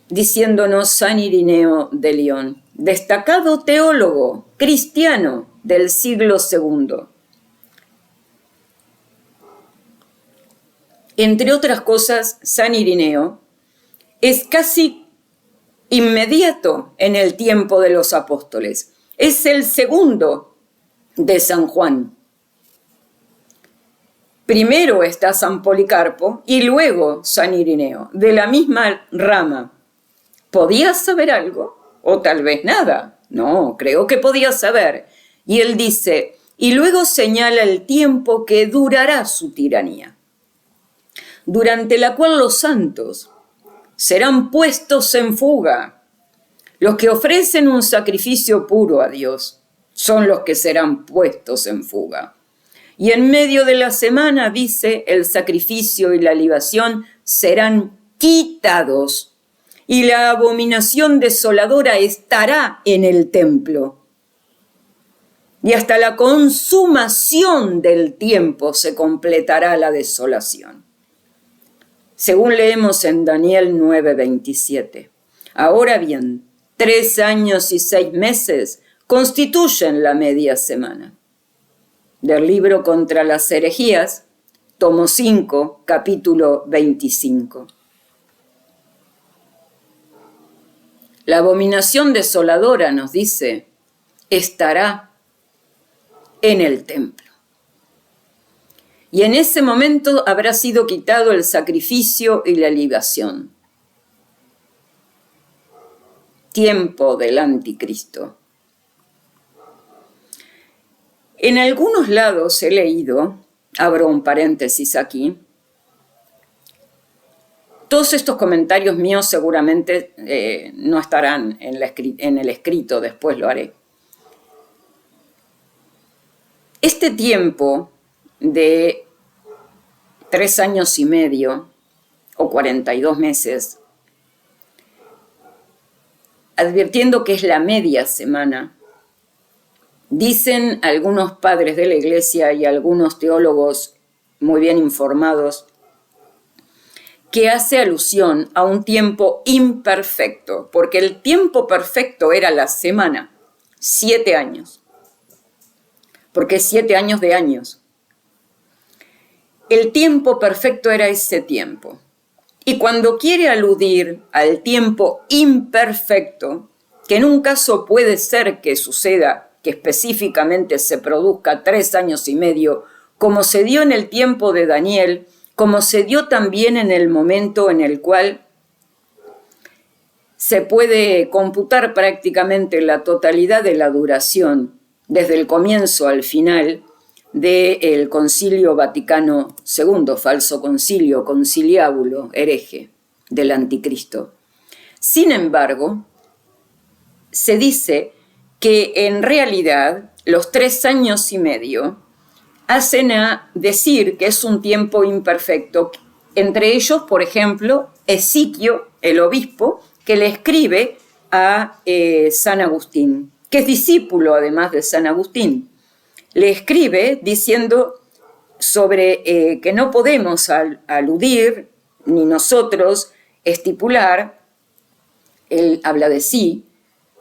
diciéndonos San Irineo de León, destacado teólogo cristiano del siglo II. Entre otras cosas, San Irineo es casi inmediato en el tiempo de los apóstoles. Es el segundo de San Juan. Primero está San Policarpo y luego San Irineo, de la misma rama. ¿Podía saber algo? O tal vez nada. No, creo que podía saber. Y él dice, y luego señala el tiempo que durará su tiranía, durante la cual los santos serán puestos en fuga. Los que ofrecen un sacrificio puro a Dios son los que serán puestos en fuga. Y en medio de la semana, dice, el sacrificio y la libación serán quitados y la abominación desoladora estará en el templo. Y hasta la consumación del tiempo se completará la desolación. Según leemos en Daniel 9:27. Ahora bien, 3 años y 6 meses constituyen la media semana. Del libro Contra las herejías, tomo 5, capítulo 25. La abominación desoladora, nos dice, estará en el templo. Y en ese momento habrá sido quitado el sacrificio y la libación. Tiempo del anticristo. En algunos lados he leído, abro un paréntesis aquí, todos estos comentarios míos seguramente no estarán en el escrito, después lo haré. Este tiempo de 3 años y medio o 42 meses, advirtiendo que es la media semana, dicen algunos padres de la Iglesia y algunos teólogos muy bien informados que hace alusión a un tiempo imperfecto, porque el tiempo perfecto era la semana, 7 años, porque es 7 años de años. El tiempo perfecto era ese tiempo. Y cuando quiere aludir al tiempo imperfecto, que en un caso puede ser que suceda, que específicamente se produzca 3 años y medio, como se dio en el tiempo de Daniel, como se dio también en el momento en el cual se puede computar prácticamente la totalidad de la duración, desde el comienzo al final, del Concilio Vaticano II, falso concilio, conciliábulo, hereje del anticristo. Sin embargo, se dice que en realidad los 3 años y medio hacen a decir que es un tiempo imperfecto. Entre ellos, por ejemplo, Esiquio, el obispo, que le escribe a San Agustín, que es discípulo además de San Agustín. Le escribe diciendo sobre que no podemos aludir, ni nosotros estipular, él habla de sí,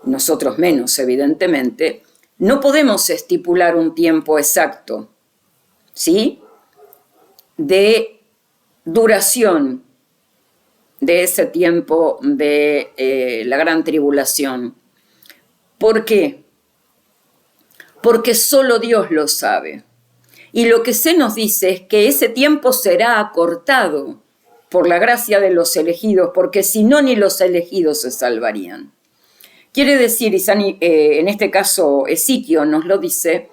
nosotros menos evidentemente, no podemos estipular un tiempo exacto, ¿sí?, de duración de ese tiempo de la gran tribulación. ¿Por qué? Porque solo Dios lo sabe. Y lo que se nos dice es que ese tiempo será acortado por la gracia de los elegidos, porque si no, ni los elegidos se salvarían. Quiere decir, en este caso Esiquio nos lo dice,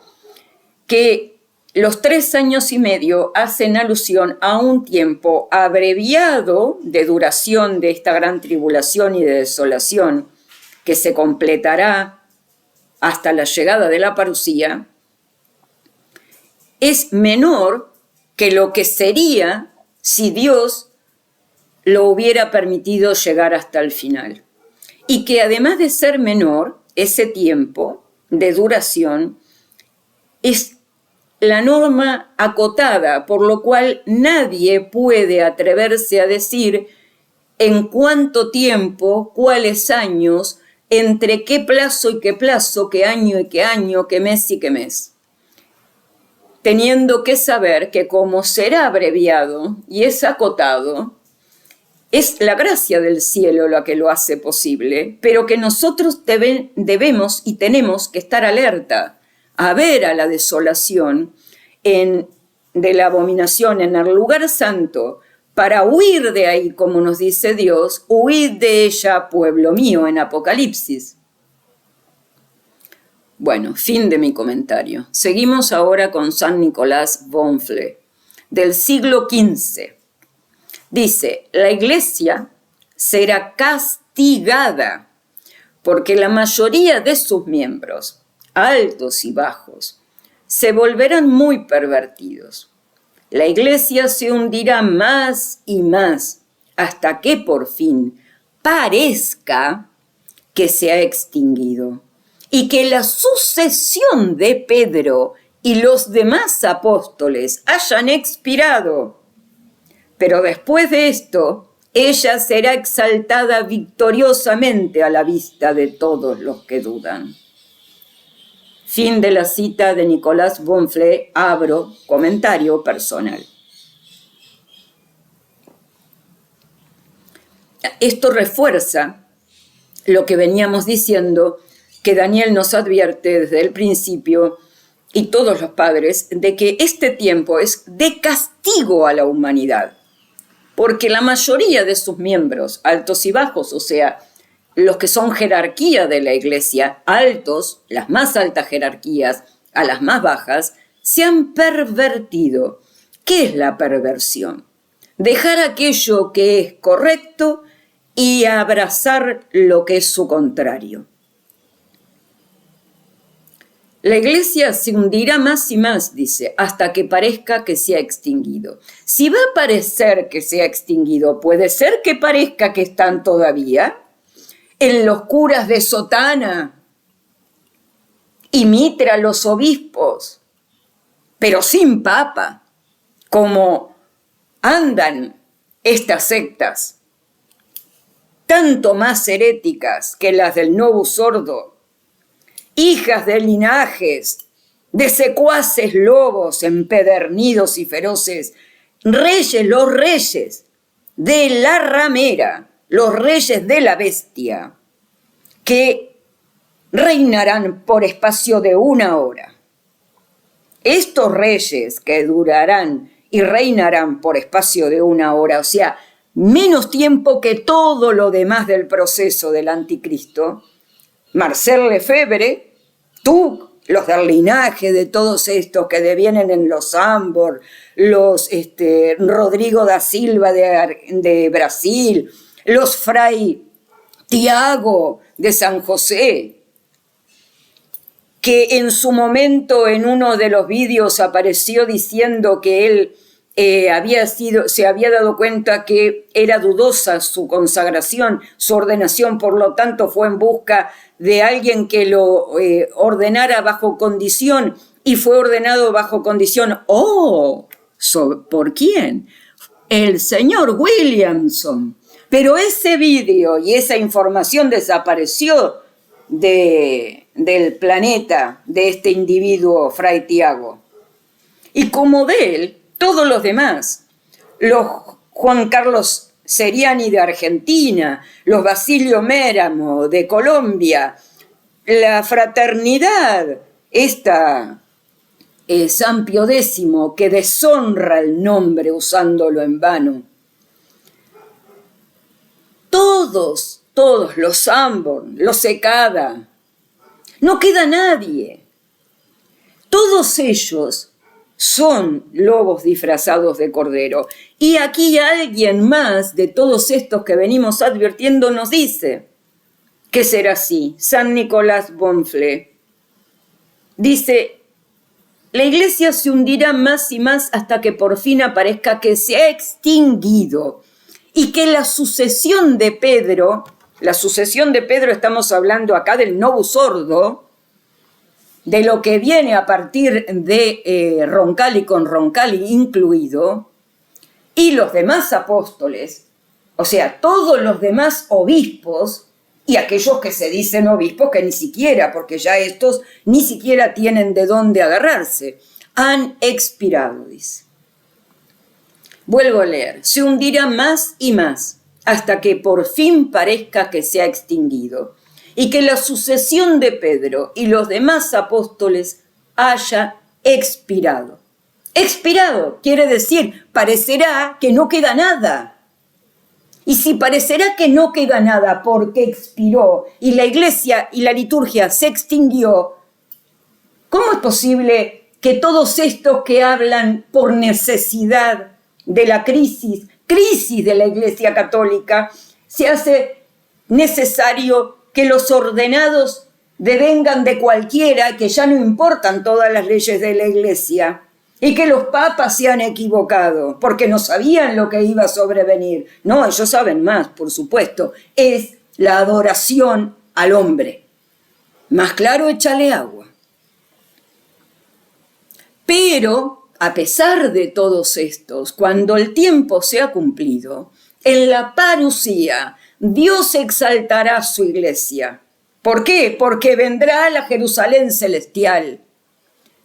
que los 3 años y medio hacen alusión a un tiempo abreviado de duración de esta gran tribulación y de desolación que se completará hasta la llegada de la parusía, es menor que lo que sería si Dios lo hubiera permitido llegar hasta el final. Y que además de ser menor, ese tiempo de duración es la norma acotada, por lo cual nadie puede atreverse a decir en cuánto tiempo, cuáles años, entre qué plazo y qué plazo, qué año y qué año, qué mes y qué mes. Teniendo que saber que como será abreviado y es acotado, es la gracia del cielo la que lo hace posible, pero que nosotros debemos y tenemos que estar alerta a ver a la desolación de la abominación en el lugar santo, para huir de ahí, como nos dice Dios, huid de ella, pueblo mío, en Apocalipsis. Bueno, fin de mi comentario. Seguimos ahora con San Nicolás Bonfle, del siglo XV. Dice, la Iglesia será castigada porque la mayoría de sus miembros, altos y bajos, se volverán muy pervertidos. La Iglesia se hundirá más y más hasta que por fin parezca que se ha extinguido y que la sucesión de Pedro y los demás apóstoles hayan expirado. Pero después de esto, ella será exaltada victoriosamente a la vista de todos los que dudan. Fin de la cita de Nicolás Bonfle, abro comentario personal. Esto refuerza lo que veníamos diciendo, que Daniel nos advierte desde el principio, y todos los padres, de que este tiempo es de castigo a la humanidad, porque la mayoría de sus miembros, altos y bajos, o sea, los que son jerarquía de la Iglesia, altos, las más altas jerarquías, a las más bajas, se han pervertido. ¿Qué es la perversión? Dejar aquello que es correcto y abrazar lo que es su contrario. La Iglesia se hundirá más y más, dice, hasta que parezca que se ha extinguido. Si va a parecer que se ha extinguido, puede ser que parezca que están todavía en los curas de sotana y mitra los obispos, pero sin papa, como andan estas sectas, tanto más heréticas que las del Novus Ordo, hijas de linajes, de secuaces lobos empedernidos y feroces, reyes, los reyes de la ramera, los reyes de la bestia, que reinarán por espacio de 1 hora. Estos reyes que durarán y reinarán por espacio de 1 hora, o sea, menos tiempo que todo lo demás del proceso del anticristo, Marcel Lefebvre, tú, los del linaje de todos estos que devienen en los Ambor, los Rodrigo da Silva de Brasil, los Fray Tiago de San José, que en su momento en uno de los vídeos apareció diciendo que él se había dado cuenta que era dudosa su consagración, su ordenación, por lo tanto fue en busca de alguien que lo ordenara bajo condición y fue ordenado bajo condición. ¡Oh! ¿Por quién? El señor Williamson. Pero ese vídeo y esa información desapareció del planeta de este individuo, Fray Tiago. Y como de él, todos los demás, los Juan Carlos Seriani de Argentina, los Basilio Méramo de Colombia, la fraternidad, esta San Pío X, que deshonra el nombre usándolo en vano. Todos los Sanborn, los Secada, no queda nadie. Todos ellos son lobos disfrazados de cordero. Y aquí alguien más de todos estos que venimos advirtiendo nos dice que será así. San Nicolás Bonflé dice: la Iglesia se hundirá más y más hasta que por fin aparezca que se ha extinguido y que la sucesión de Pedro estamos hablando acá del Novus Ordo, de lo que viene a partir de Roncalli, con Roncalli incluido, y los demás apóstoles, o sea, todos los demás obispos y aquellos que se dicen obispos que ni siquiera, porque ya estos ni siquiera tienen de dónde agarrarse, han expirado, dice. Vuelvo a leer: se hundirá más y más hasta que por fin parezca que se ha extinguido y que la sucesión de Pedro y los demás apóstoles haya expirado. Expirado quiere decir, parecerá que no queda nada. Y si parecerá que no queda nada porque expiró y la Iglesia y la liturgia se extinguió, ¿cómo es posible que todos estos que hablan por necesidad de la crisis de la Iglesia Católica, se hace necesario que los ordenados devengan de cualquiera, que ya no importan todas las leyes de la Iglesia, y que los papas se han equivocado porque no sabían lo que iba a sobrevenir? No, ellos saben más, por supuesto. Es la adoración al hombre. Más claro, échale agua. Pero, a pesar de todos estos, cuando el tiempo se ha cumplido, en la parusía Dios exaltará a su Iglesia. ¿Por qué? Porque vendrá a la Jerusalén celestial,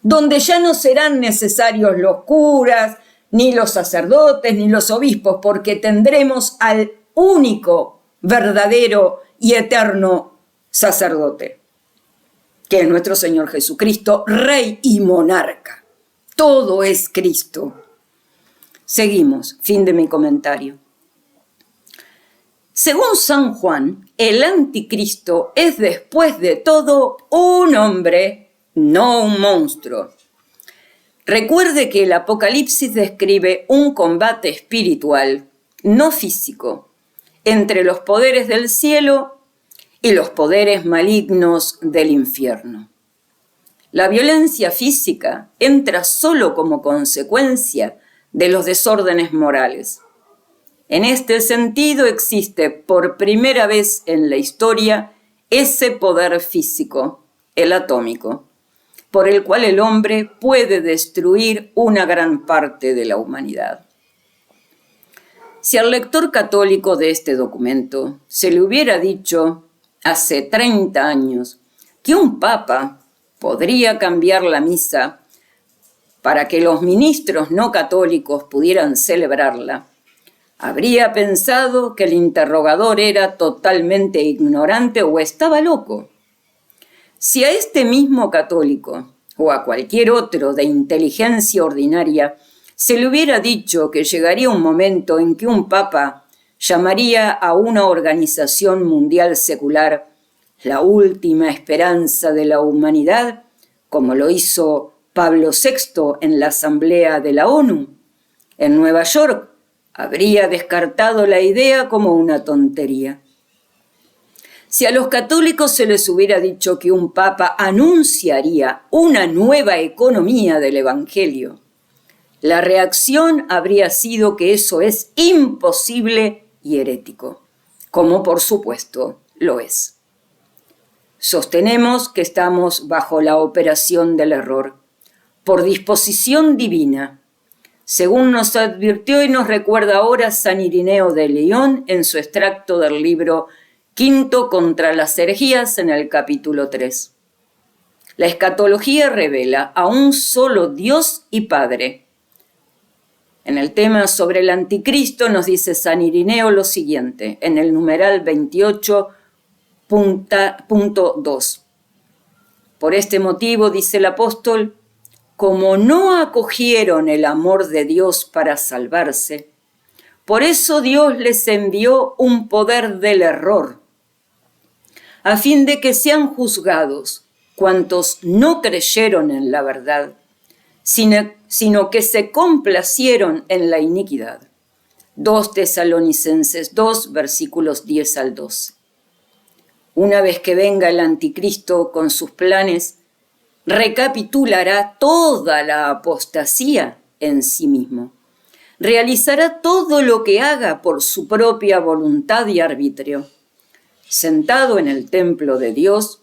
donde ya no serán necesarios los curas, ni los sacerdotes, ni los obispos, porque tendremos al único, verdadero y eterno sacerdote. que es nuestro Señor Jesucristo, Rey y monarca. Todo es Cristo. Seguimos, fin de mi comentario. Según San Juan, el anticristo es después de todo un hombre, no un monstruo. Recuerde que el Apocalipsis describe un combate espiritual, no físico, entre los poderes del cielo y los poderes malignos del infierno. La violencia física entra solo como consecuencia de los desórdenes morales. En este sentido existe por primera vez en la historia ese poder físico, el atómico, por el cual el hombre puede destruir una gran parte de la humanidad. Si al lector católico de este documento se le hubiera dicho hace 30 años que un papa podría cambiar la misa para que los ministros no católicos pudieran celebrarla, habría pensado que el interrogador era totalmente ignorante o estaba loco. Si a este mismo católico o a cualquier otro de inteligencia ordinaria se le hubiera dicho que llegaría un momento en que un papa llamaría a una organización mundial secular la última esperanza de la humanidad, como lo hizo Pablo VI en la Asamblea de la ONU, en Nueva York, habría descartado la idea como una tontería. Si a los católicos se les hubiera dicho que un papa anunciaría una nueva economía del Evangelio, la reacción habría sido que eso es imposible y herético, como por supuesto lo es. Sostenemos que estamos bajo la operación del error, por disposición divina, según nos advirtió y nos recuerda ahora San Irineo de León en su extracto del libro Quinto contra las herejías en el capítulo 3. La escatología revela a un solo Dios y Padre. En el tema sobre el anticristo nos dice San Irineo lo siguiente, en el numeral 28.2. Por este motivo, dice el apóstol, como no acogieron el amor de Dios para salvarse, por eso Dios les envió un poder del error, a fin de que sean juzgados cuantos no creyeron en la verdad, sino que se complacieron en la iniquidad. 2 Tesalonicenses 2, versículos 10 al 12. Una vez que venga el anticristo con sus planes, recapitulará toda la apostasía en sí mismo. Realizará todo lo que haga por su propia voluntad y arbitrio, sentado en el templo de Dios,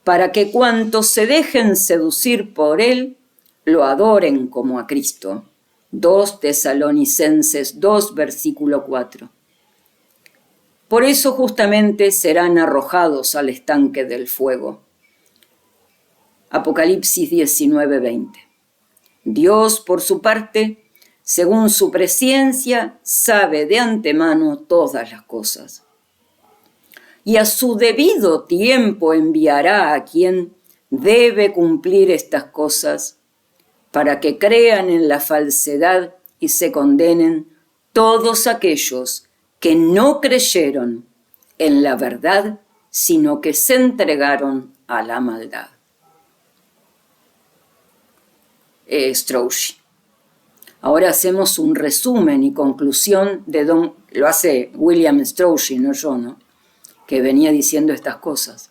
para que cuantos se dejen seducir por él, lo adoren como a Cristo. 2 Tesalonicenses 2, versículo 4. Por eso justamente serán arrojados al estanque del fuego. Apocalipsis 19, 20. Dios, por su parte, según su presciencia, sabe de antemano todas las cosas. Y a su debido tiempo enviará a quien debe cumplir estas cosas, para que crean en la falsedad y se condenen todos aquellos que no creyeron en la verdad, sino que se entregaron a la maldad. Strauchy. Ahora hacemos un resumen y conclusión lo hace William Strauchy, no yo, ¿no? Que venía diciendo estas cosas.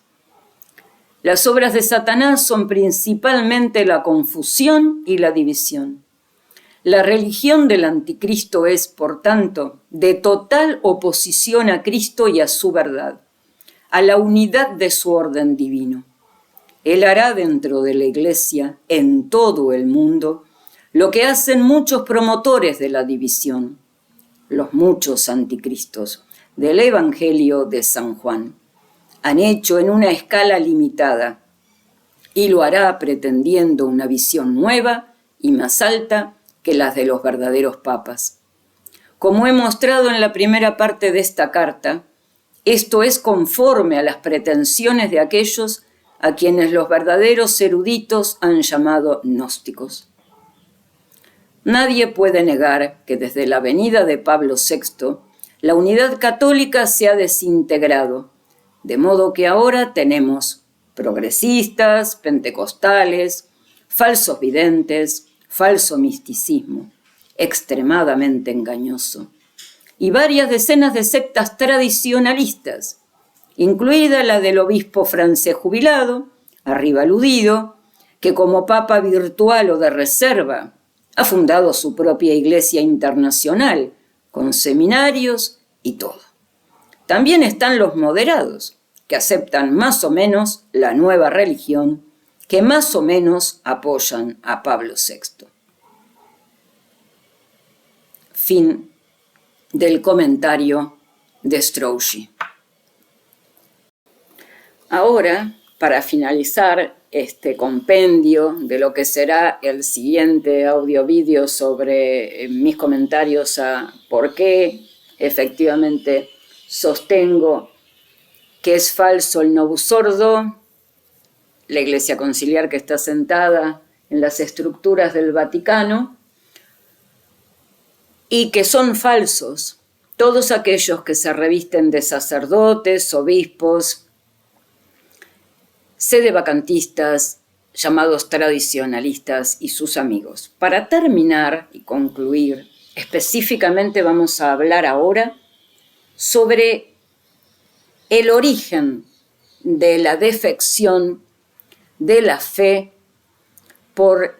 Las obras de Satanás son principalmente la confusión y la división. La religión del anticristo es, por tanto, de total oposición a Cristo y a su verdad, a la unidad de su orden divino. Él hará dentro de la Iglesia, en todo el mundo, lo que hacen muchos promotores de la división, los muchos anticristos del Evangelio de San Juan. Han hecho en una escala limitada y lo hará pretendiendo una visión nueva y más alta que las de los verdaderos papas. Como he mostrado en la primera parte de esta carta, esto es conforme a las pretensiones de aquellos a quienes los verdaderos eruditos han llamado gnósticos. Nadie puede negar que desde la venida de Pablo VI, la unidad católica se ha desintegrado, de modo que ahora tenemos progresistas, pentecostales, falsos videntes, falso misticismo, extremadamente engañoso, y varias decenas de sectas tradicionalistas, incluida la del obispo francés jubilado, arriba aludido, que como papa virtual o de reserva ha fundado su propia iglesia internacional, con seminarios y todo. También están los moderados, que aceptan más o menos la nueva religión, que más o menos apoyan a Pablo VI. Fin del comentario de Strauchy. Ahora, para finalizar este compendio de lo que será el siguiente audio-vídeo sobre mis comentarios a por qué efectivamente sostengo que es falso el Novus Ordo, la Iglesia Conciliar que está sentada en las estructuras del Vaticano, y que son falsos todos aquellos que se revisten de sacerdotes, obispos, sedevacantistas, llamados tradicionalistas y sus amigos. Para terminar y concluir, específicamente vamos a hablar ahora sobre el origen de la defección de la fe por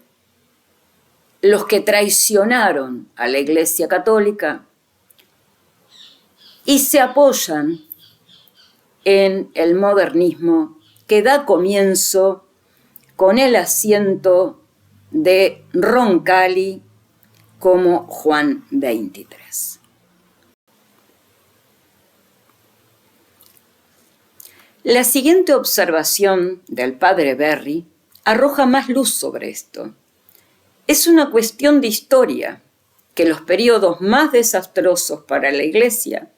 los que traicionaron a la Iglesia Católica y se apoyan en el modernismo que da comienzo con el asiento de Roncalli como Juan XXIII. La siguiente observación del padre Berry arroja más luz sobre esto. Es una cuestión de historia que los periodos más desastrosos para la Iglesia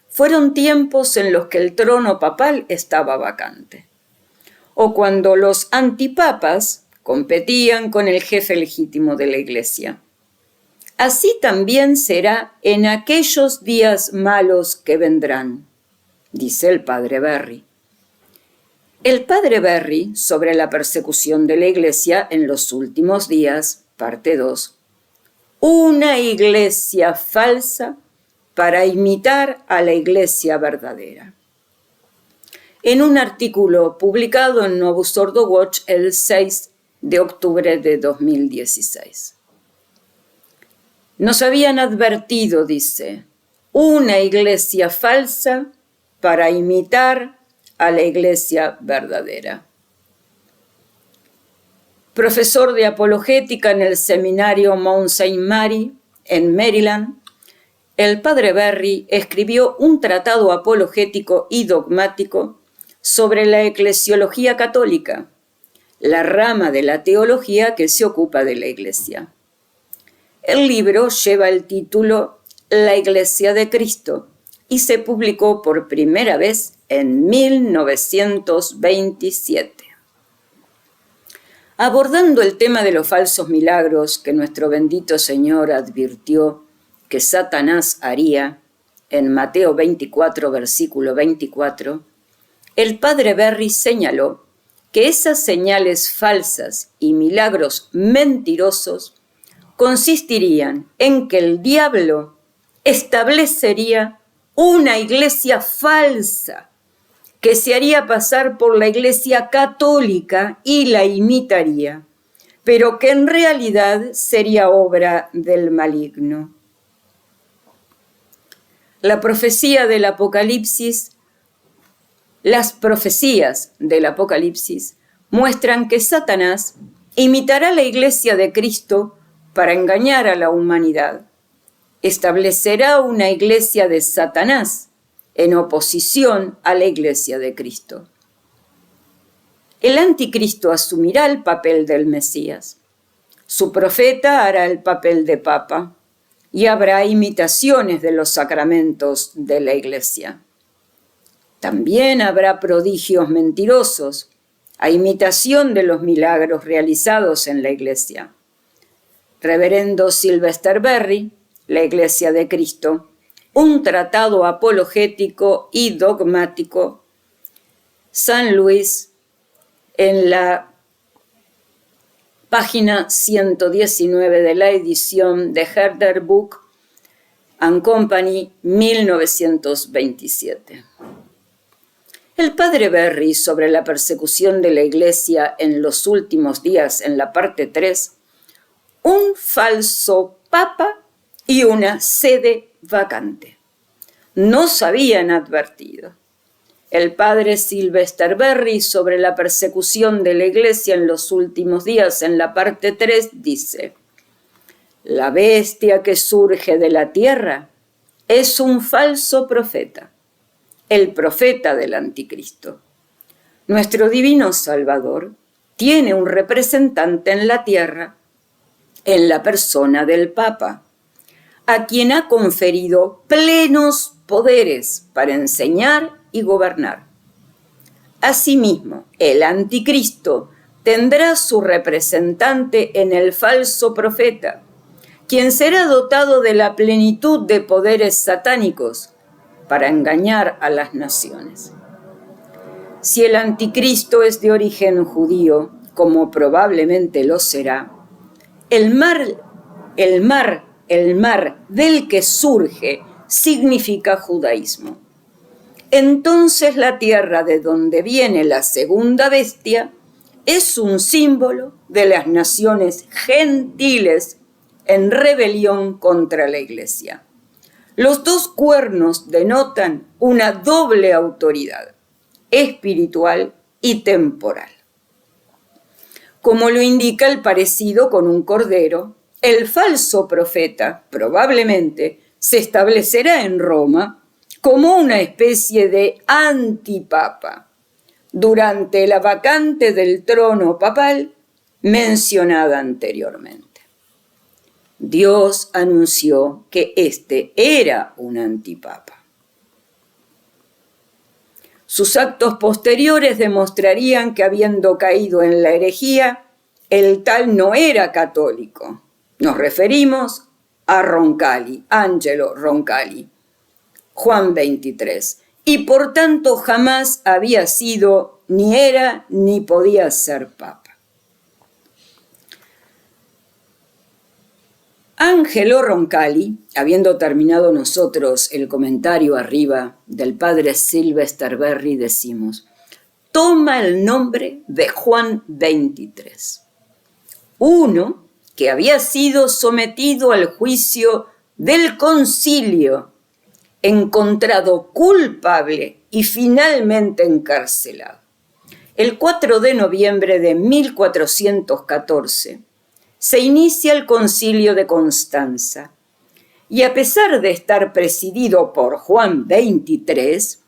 fueron tiempos en los que el trono papal estaba vacante, o cuando los antipapas competían con el jefe legítimo de la Iglesia. Así también será en aquellos días malos que vendrán, dice el padre Berry. El padre Berry sobre la persecución de la Iglesia en los últimos días, parte 2. Una iglesia falsa para imitar a la iglesia verdadera. En un artículo publicado en Novus Ordo Watch el 6 de octubre de 2016. Nos habían advertido, dice, una iglesia falsa para imitar a la iglesia verdadera. Profesor de apologética en el seminario Mount St. Mary, en Maryland, el padre Berry escribió un tratado apologético y dogmático sobre la eclesiología católica, la rama de la teología que se ocupa de la Iglesia. El libro lleva el título La Iglesia de Cristo y se publicó por primera vez en 1927. Abordando el tema de los falsos milagros que nuestro bendito Señor advirtió que Satanás haría en Mateo 24, versículo 24, el padre Berry señaló que esas señales falsas y milagros mentirosos consistirían en que el diablo establecería una iglesia falsa que se haría pasar por la Iglesia Católica y la imitaría, pero que en realidad sería obra del maligno. Las profecías del Apocalipsis muestran que Satanás imitará la Iglesia de Cristo para engañar a la humanidad. Establecerá una iglesia de Satanás en oposición a la Iglesia de Cristo. El anticristo asumirá el papel del Mesías. Su profeta hará el papel de papa y habrá imitaciones de los sacramentos de la Iglesia. También habrá prodigios mentirosos, a imitación de los milagros realizados en la Iglesia. Reverendo Sylvester Berry, La Iglesia de Cristo, un tratado apologético y dogmático, San Luis, en la página 119 de la edición de Herder Book and Company, 1927. El padre Berry, sobre la persecución de la Iglesia en los últimos días, en la parte 3, un falso papa y una sede vacante. Nos habían advertido. El padre Sylvester Berry, sobre la persecución de la Iglesia en los últimos días, en la parte 3, dice: la bestia que surge de la tierra es un falso profeta, el profeta del anticristo. Nuestro divino Salvador tiene un representante en la tierra, en la persona del Papa, a quien ha conferido plenos poderes para enseñar y gobernar. Asimismo, el anticristo tendrá su representante en el falso profeta, quien será dotado de la plenitud de poderes satánicos para engañar a las naciones. Si el anticristo es de origen judío, como probablemente lo será, el mar del que surge significa judaísmo. Entonces la tierra de donde viene la segunda bestia es un símbolo de las naciones gentiles en rebelión contra la Iglesia. Los dos cuernos denotan una doble autoridad, espiritual y temporal. Como lo indica el parecido con un cordero, el falso profeta probablemente se establecerá en Roma como una especie de antipapa durante la vacante del trono papal mencionada anteriormente. Dios anunció que este era un antipapa. Sus actos posteriores demostrarían que, habiendo caído en la herejía, el tal no era católico. Nos referimos a Roncalli, Angelo Roncalli, Juan 23, y por tanto jamás había sido, ni era, ni podía ser papa. Angelo Roncalli, habiendo terminado nosotros el comentario arriba del padre Sylvester Berry, decimos: toma el nombre de Juan 23, uno que había sido sometido al juicio del concilio, encontrado culpable y finalmente encarcelado. El 4 de noviembre de 1414 se inicia el concilio de Constanza y, a pesar de estar presidido por Juan 23,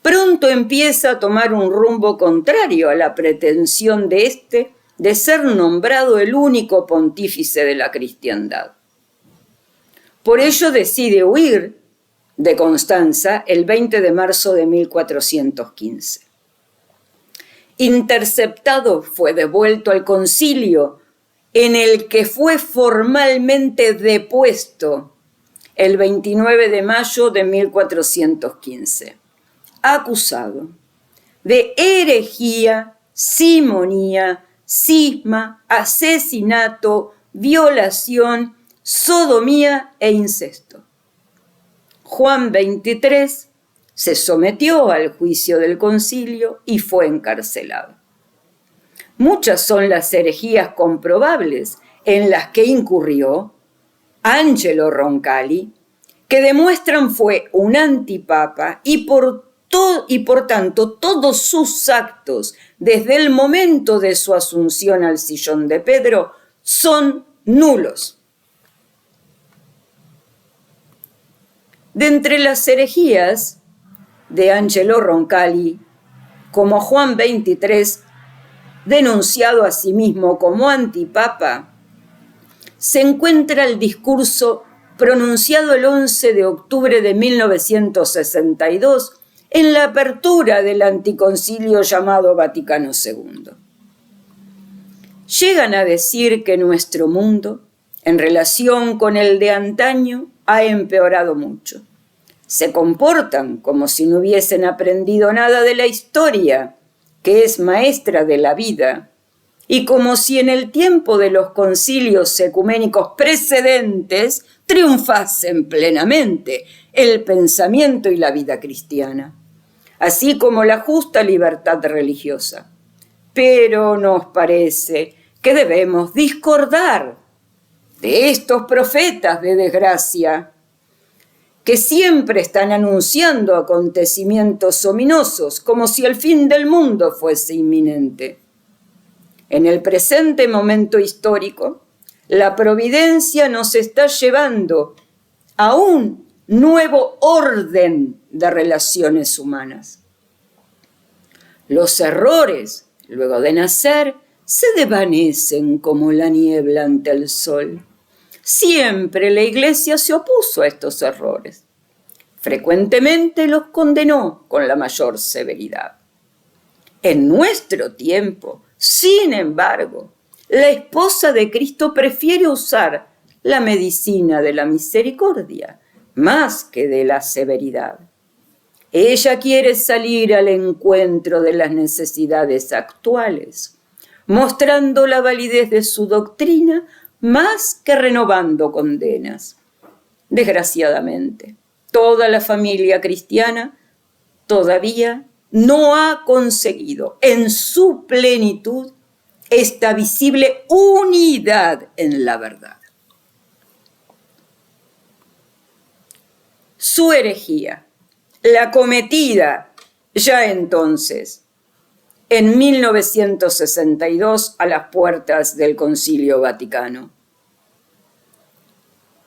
pronto empieza a tomar un rumbo contrario a la pretensión de éste de ser nombrado el único pontífice de la cristiandad. Por ello decide huir de Constanza el 20 de marzo de 1415. Interceptado, fue devuelto al concilio, en el que fue formalmente depuesto el 29 de mayo de 1415, acusado de herejía, simonía, cisma, asesinato, violación, sodomía e incesto. Juan 23 se sometió al juicio del concilio y fue encarcelado. Muchas son las herejías comprobables en las que incurrió Angelo Roncalli, que demuestran fue un antipapa y por tanto todos sus actos desde el momento de su asunción al sillón de Pedro son nulos. De entre las herejías de Angelo Roncalli, como Juan 23, denunciado a sí mismo como antipapa, se encuentra el discurso pronunciado el 11 de octubre de 1962 en la apertura del anticoncilio llamado Vaticano II. Llegan a decir que nuestro mundo, en relación con el de antaño, ha empeorado mucho. Se comportan como si no hubiesen aprendido nada de la historia, que es maestra de la vida, y como si en el tiempo de los concilios ecuménicos precedentes triunfasen plenamente el pensamiento y la vida cristiana, así como la justa libertad religiosa. Pero nos parece que debemos discordar de estos profetas de desgracia, que siempre están anunciando acontecimientos ominosos, como si el fin del mundo fuese inminente. En el presente momento histórico, la providencia nos está llevando a un nuevo orden de relaciones humanas. Los errores, luego de nacer, se desvanecen como la niebla ante el sol. Siempre la Iglesia se opuso a estos errores. Frecuentemente los condenó con la mayor severidad. En nuestro tiempo, sin embargo, la esposa de Cristo prefiere usar la medicina de la misericordia más que de la severidad. Ella quiere salir al encuentro de las necesidades actuales, mostrando la validez de su doctrina más que renovando condenas. Desgraciadamente, toda la familia cristiana todavía no ha conseguido en su plenitud esta visible unidad en la verdad. Su herejía, la cometida ya entonces, en 1962, a las puertas del Concilio Vaticano,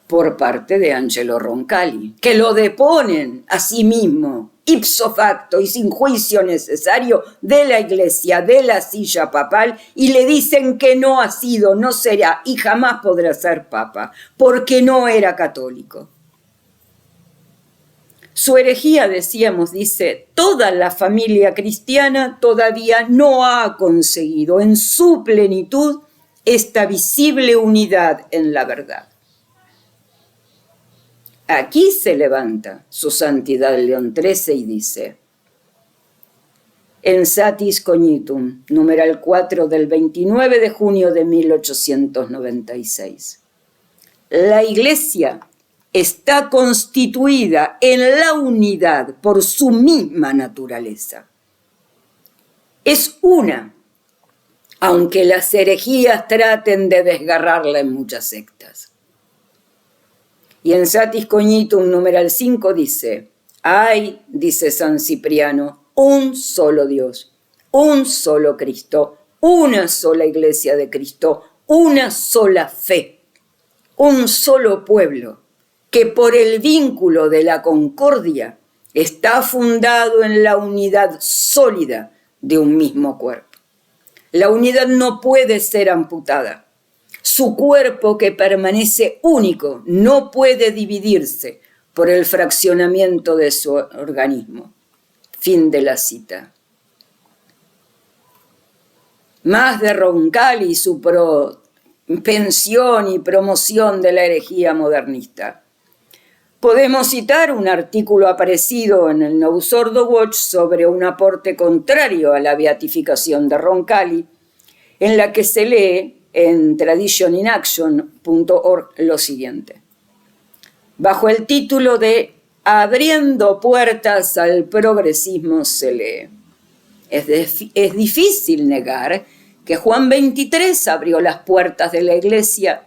por parte de Angelo Roncalli, que lo deponen a sí mismo, ipso facto y sin juicio necesario, de la Iglesia, de la silla papal, y le dicen que no ha sido, no será y jamás podrá ser papa, porque no era católico. Su herejía, decíamos, dice, toda la familia cristiana todavía no ha conseguido en su plenitud esta visible unidad en la verdad. Aquí se levanta su santidad León XIII y dice: En Satis Cognitum, numeral 4 del 29 de junio de 1896. La Iglesia está constituida en la unidad por su misma naturaleza. Es una, aunque las herejías traten de desgarrarla en muchas sectas. Y en Satis Cognitum, numeral 5, dice: hay, dice San Cipriano, un solo Dios, un solo Cristo, una sola Iglesia de Cristo, una sola fe, un solo pueblo, que por el vínculo de la concordia está fundado en la unidad sólida de un mismo cuerpo. La unidad no puede ser amputada. Su cuerpo, que permanece único, no puede dividirse por el fraccionamiento de su organismo. Fin de la cita. Más de Roncalli y su propensión y promoción de la herejía modernista. Podemos citar un artículo aparecido en el Novus Ordo Watch sobre un aporte contrario a la beatificación de Roncalli, en la que se lee en traditioninaction.org lo siguiente. Bajo el título de Abriendo puertas al progresismo se lee: es difícil negar que Juan XXIII abrió las puertas de la Iglesia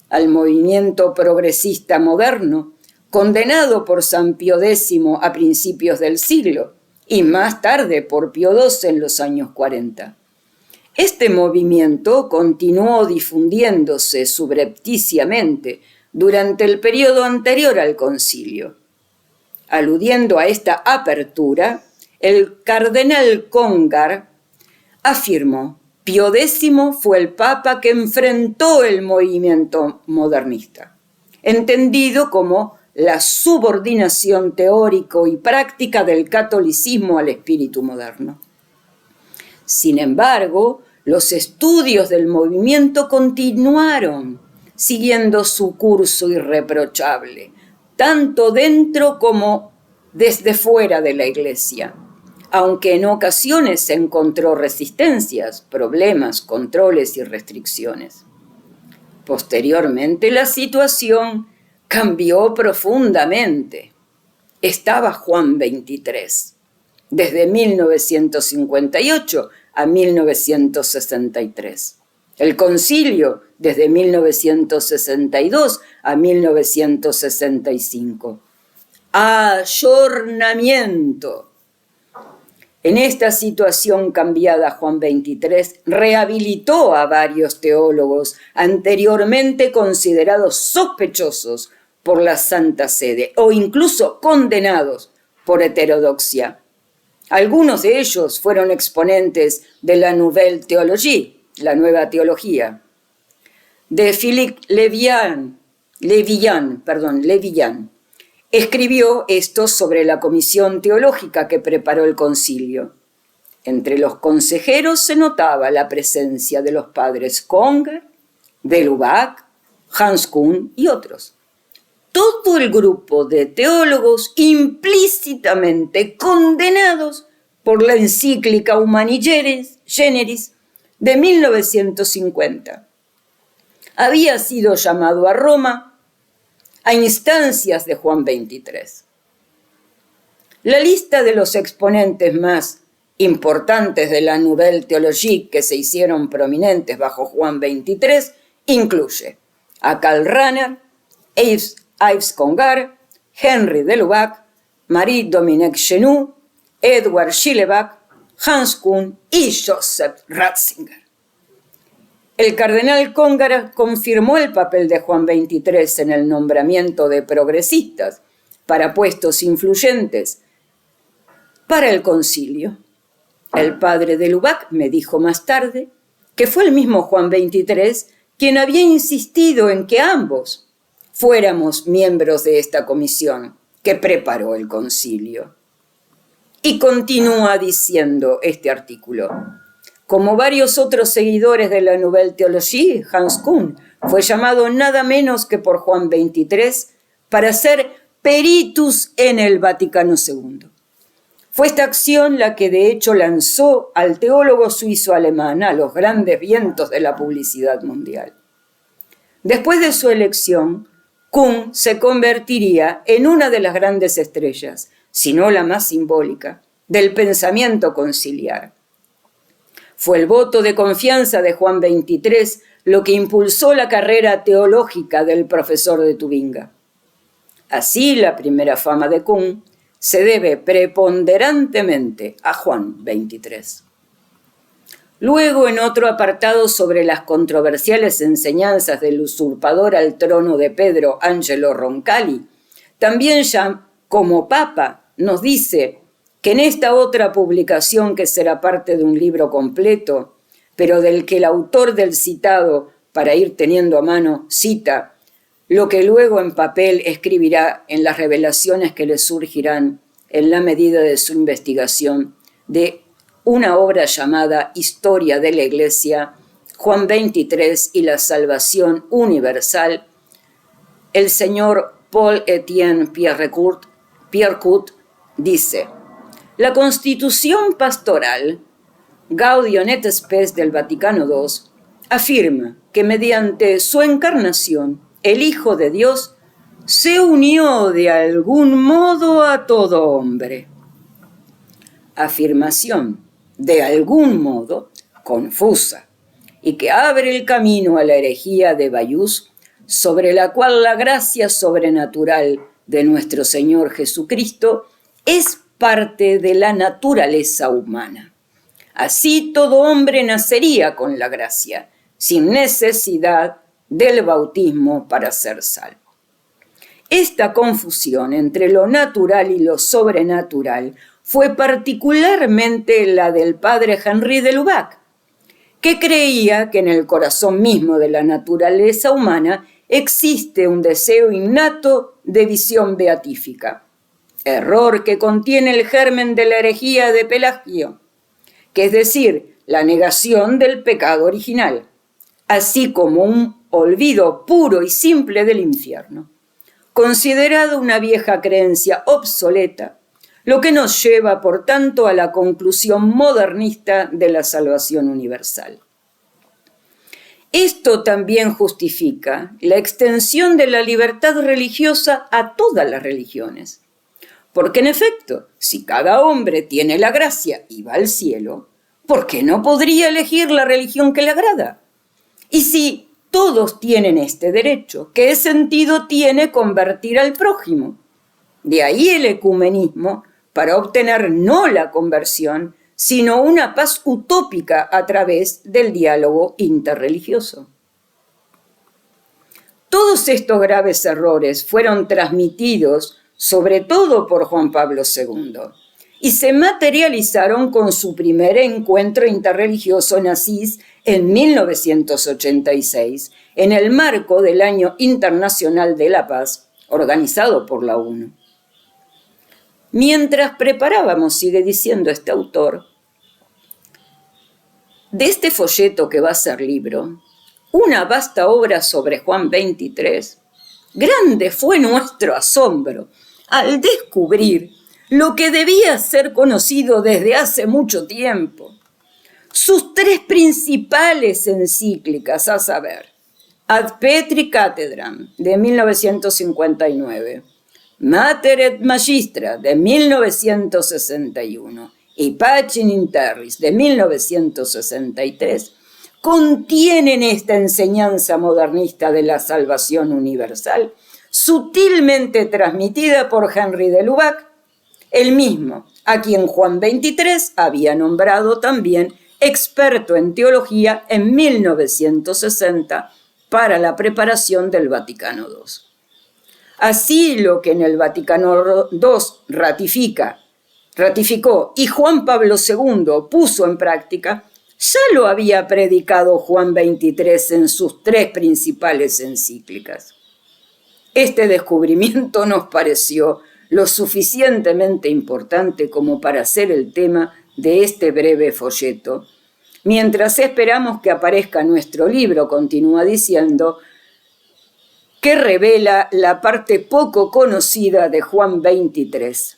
al movimiento progresista moderno, condenado por San Pío X a principios del siglo y más tarde por Pío XII en los años 40. Este movimiento continuó difundiéndose subrepticiamente durante el periodo anterior al concilio. Aludiendo a esta apertura, el cardenal Congar afirmó: Pío X fue el papa que enfrentó el movimiento modernista, entendido como la subordinación teórico y práctica del catolicismo al espíritu moderno. Sin embargo, los estudios del movimiento continuaron, siguiendo su curso irreprochable, tanto dentro como desde fuera de la Iglesia, aunque en ocasiones se encontró resistencias, problemas, controles y restricciones. Posteriormente, la situación cambió profundamente. Estaba Juan XXIII, desde 1958 a 1963. El concilio, desde 1962 a 1965. Ayornamiento. En esta situación cambiada, Juan XXIII rehabilitó a varios teólogos anteriormente considerados sospechosos por la Santa Sede o incluso condenados por heterodoxia. Algunos de ellos fueron exponentes de la Nouvelle Théologie, la nueva teología, de Philippe Levian. Escribió esto sobre la comisión teológica que preparó el concilio. Entre los consejeros se notaba la presencia de los padres Conger, de Lubac, Hans Kuhn y otros. Todo el grupo de teólogos implícitamente condenados por la encíclica Humani Generis de 1950. Había sido llamado a Roma a instancias de Juan XXIII. La lista de los exponentes más importantes de la Nouvelle Théologie que se hicieron prominentes bajo Juan XXIII incluye a Karl Rahner, Yves Congar, Henri de Lubac, Marie-Dominique Chenu, Edward Schilleback, Hans Kuhn y Joseph Ratzinger. El cardenal Congar confirmó el papel de Juan XXIII en el nombramiento de progresistas para puestos influyentes para el concilio. El padre de Lubac me dijo más tarde que fue el mismo Juan XXIII quien había insistido en que ambos fuéramos miembros de esta comisión que preparó el concilio. Y continúa diciendo este artículo: como varios otros seguidores de la Nouvelle Théologie, Hans Kuhn fue llamado nada menos que por Juan XXIII para ser peritus en el Vaticano II. Fue esta acción la que de hecho lanzó al teólogo suizo-alemán a los grandes vientos de la publicidad mundial. Después de su elección, Kuhn se convertiría en una de las grandes estrellas, si no la más simbólica, del pensamiento conciliar. Fue el voto de confianza de Juan XXIII lo que impulsó la carrera teológica del profesor de Tubinga. Así, la primera fama de Kuhn se debe preponderantemente a Juan XXIII. Luego, en otro apartado sobre las controversiales enseñanzas del usurpador al trono de Pedro, Angelo Roncalli, también ya como papa nos dice que en esta otra publicación, que será parte de un libro completo, pero del que el autor del citado, para ir teniendo a mano, cita lo que luego en papel escribirá en las revelaciones que le surgirán en la medida de su investigación de una obra llamada Historia de la Iglesia, Juan XXIII y la Salvación Universal, el señor Paul-Étienne Pierrecourt dice: la Constitución Pastoral Gaudium et Spes del Vaticano II afirma que mediante su encarnación el Hijo de Dios se unió de algún modo a todo hombre. Afirmación de algún modo confusa y que abre el camino a la herejía de Bayús, sobre la cual la gracia sobrenatural de nuestro Señor Jesucristo es parte de la naturaleza humana. Así todo hombre nacería con la gracia, sin necesidad del bautismo para ser salvo. Esta confusión entre lo natural y lo sobrenatural fue particularmente la del padre Henri de Lubac, que creía que en el corazón mismo de la naturaleza humana existe un deseo innato de visión beatífica, error que contiene el germen de la herejía de Pelagio, que es decir, la negación del pecado original, así como un olvido puro y simple del infierno, considerado una vieja creencia obsoleta, lo que nos lleva, por tanto, a la conclusión modernista de la salvación universal. Esto también justifica la extensión de la libertad religiosa a todas las religiones, porque en efecto, si cada hombre tiene la gracia y va al cielo, ¿por qué no podría elegir la religión que le agrada? Y si todos tienen este derecho, ¿qué sentido tiene convertir al prójimo? De ahí el ecumenismo, para obtener no la conversión, sino una paz utópica a través del diálogo interreligioso. Todos estos graves errores fueron transmitidos sobre todo por Juan Pablo II y se materializaron con su primer encuentro interreligioso en Asís en 1986, en el marco del Año Internacional de la Paz, organizado por la ONU. Mientras preparábamos, sigue diciendo este autor, de este folleto que va a ser libro, una vasta obra sobre Juan 23, grande fue nuestro asombro al descubrir lo que debía ser conocido desde hace mucho tiempo. Sus tres principales encíclicas, a saber, Ad Petri Cathedram, de 1959, Mater et Magistra, de 1961, y Pacem in Terris, de 1963, contienen esta enseñanza modernista de la salvación universal, sutilmente transmitida por Henry de Lubac, el mismo a quien Juan XXIII había nombrado también experto en teología en 1960 para la preparación del Vaticano II. Así, lo que en el Vaticano II ratificó y Juan Pablo II puso en práctica, ya lo había predicado Juan XXIII en sus tres principales encíclicas. Este descubrimiento nos pareció lo suficientemente importante como para ser el tema de este breve folleto. Mientras esperamos que aparezca nuestro libro, continúa diciendo, que revela la parte poco conocida de Juan 23.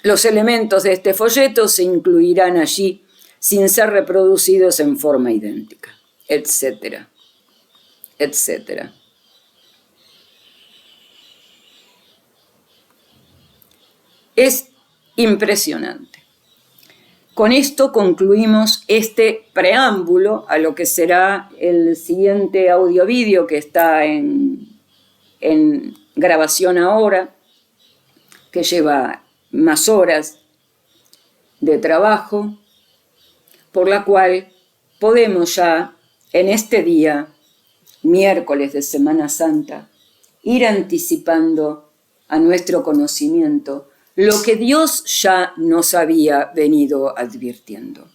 Los elementos de este folleto se incluirán allí sin ser reproducidos en forma idéntica, etcétera, etcétera. Es impresionante. Con esto concluimos este preámbulo a lo que será el siguiente audio-vídeo que está en grabación ahora, que lleva más horas de trabajo, por la cual podemos ya en este día, miércoles de Semana Santa, ir anticipando a nuestro conocimiento lo que Dios ya nos había venido advirtiendo.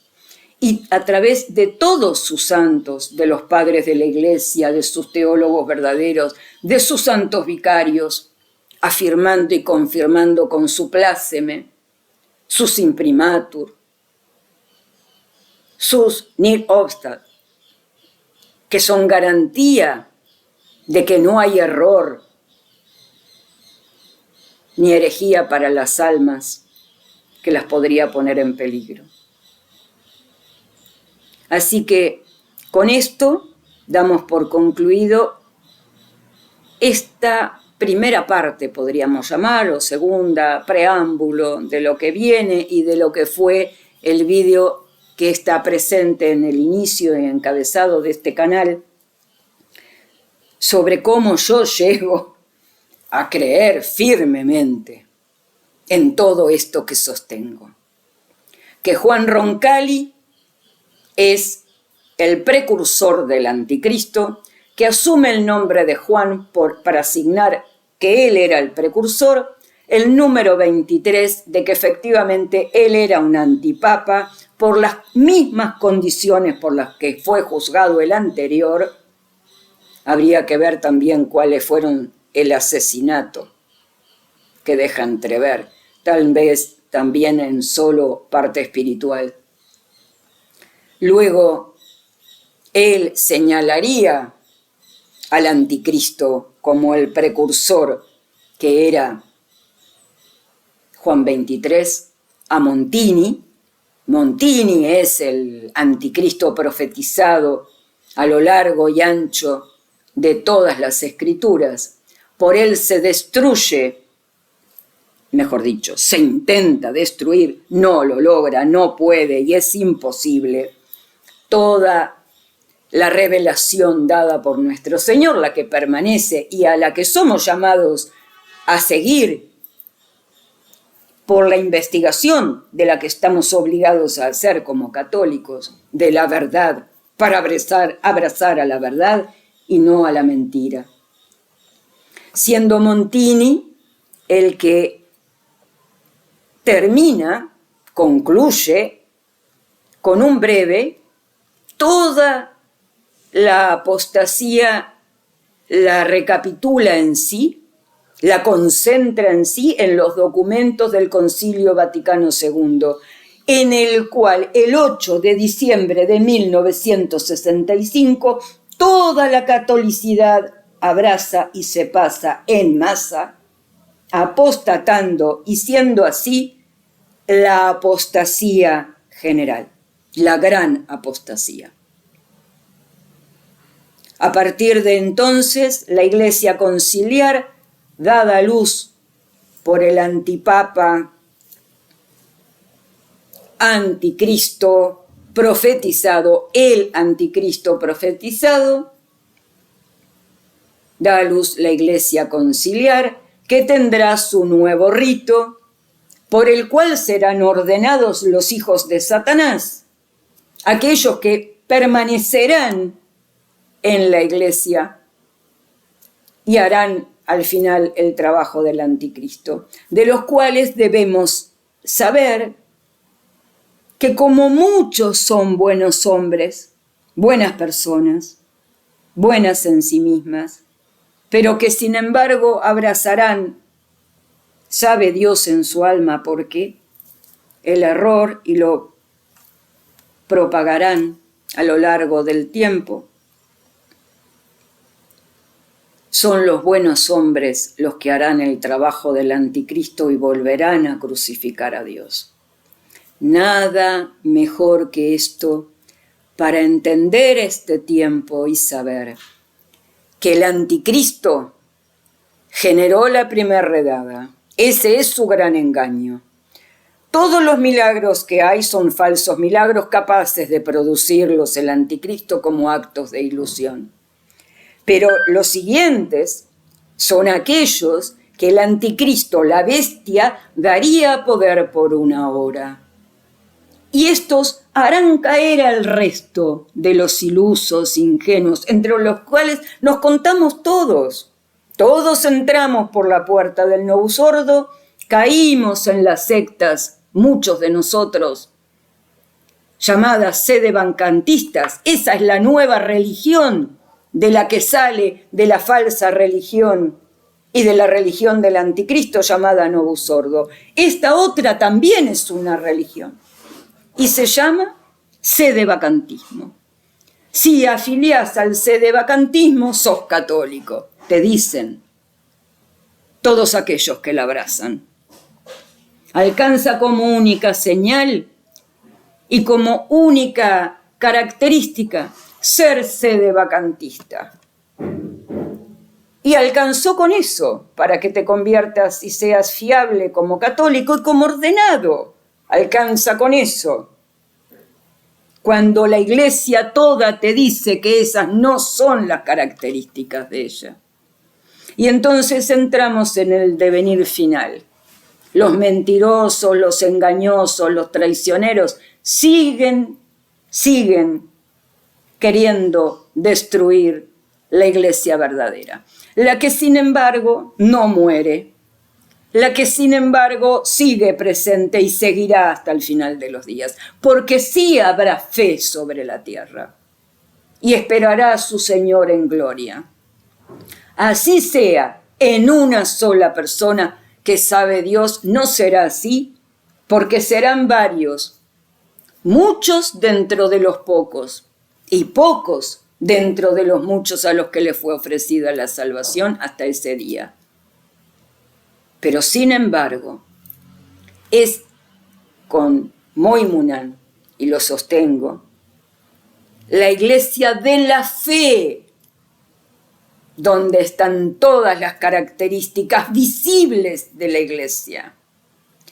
Y a través de todos sus santos, de los padres de la Iglesia, de sus teólogos verdaderos, de sus santos vicarios, afirmando y confirmando con su pláceme, sus imprimatur, sus nil obstat, que son garantía de que no hay error ni herejía para las almas que las podría poner en peligro. Así que con esto damos por concluido esta primera parte, podríamos llamar, o segunda, preámbulo de lo que viene y de lo que fue el vídeo que está presente en el inicio y encabezado de este canal, sobre cómo yo llego a creer firmemente en todo esto que sostengo. Que Juan Roncalli es el precursor del anticristo, que asume el nombre de Juan para asignar que él era el precursor, el número 23 de que efectivamente él era un antipapa por las mismas condiciones por las que fue juzgado el anterior, Habría que ver también cuáles fueron el asesinato que deja entrever, tal vez también en solo parte espiritual. Luego, él señalaría al anticristo como el precursor que era Juan 23, a Montini. Montini es el anticristo profetizado a lo largo y ancho de todas las escrituras. Por él se destruye, mejor dicho, se intenta destruir, no lo logra, no puede y es imposible, toda la revelación dada por nuestro Señor, la que permanece y a la que somos llamados a seguir por la investigación de la que estamos obligados a hacer como católicos, de la verdad, para abrazar a la verdad y no a la mentira. Siendo Montini el que concluye con un breve, toda la apostasía la recapitula en sí, la concentra en sí en los documentos del Concilio Vaticano II, en el cual el 8 de diciembre de 1965 toda la catolicidad abraza y se pasa en masa, apostatando y siendo así la apostasía general, la gran apostasía. A partir de entonces, la Iglesia conciliar, dada a luz por el antipapa, anticristo profetizado, el anticristo profetizado, da a luz la Iglesia conciliar, que tendrá su nuevo rito, por el cual serán ordenados los hijos de Satanás, aquellos que permanecerán en la Iglesia y harán al final el trabajo del anticristo, de los cuales debemos saber que como muchos son buenos hombres, buenas personas, buenas en sí mismas, pero que sin embargo abrazarán, sabe Dios en su alma por qué, el error y lo propagarán a lo largo del tiempo. Son los buenos hombres los que harán el trabajo del anticristo y volverán a crucificar a Dios. Nada mejor que esto para entender este tiempo y saber que el anticristo generó la primera redada. Ese es su gran engaño. Todos los milagros que hay son falsos milagros capaces de producirlos el anticristo como actos de ilusión. Pero los siguientes son aquellos que el anticristo, la bestia, daría poder por una hora. Y estos harán caer al resto de los ilusos, ingenuos, entre los cuales nos contamos todos. Todos entramos por la puerta del Novus Ordo, caímos en las sectas, muchos de nosotros, llamadas sedevacantistas. Esa es la nueva religión de la que sale de la falsa religión y de la religión del anticristo llamada Novus Ordo. Esta otra también es una religión y se llama sedevacantismo. Si afiliás al sedevacantismo, sos católico, te dicen todos aquellos que la abrazan. Alcanza como única señal y como única característica ser sedevacantista. Y alcanzó con eso para que te conviertas y seas fiable como católico y como ordenado. Alcanza con eso. Cuando la Iglesia toda te dice que esas no son las características de ella. Y entonces entramos en el devenir final. Los mentirosos, los engañosos, los traicioneros siguen queriendo destruir la Iglesia verdadera. La que sin embargo no muere, la que sin embargo sigue presente y seguirá hasta el final de los días, porque sí habrá fe sobre la tierra y esperará a su Señor en gloria. Así sea en una sola persona que sabe Dios, no será así, porque serán varios, muchos dentro de los pocos y pocos dentro de los muchos a los que les fue ofrecida la salvación hasta ese día. Pero sin embargo, es con Moimunan, y lo sostengo, la iglesia de la fe, donde están todas las características visibles de la iglesia,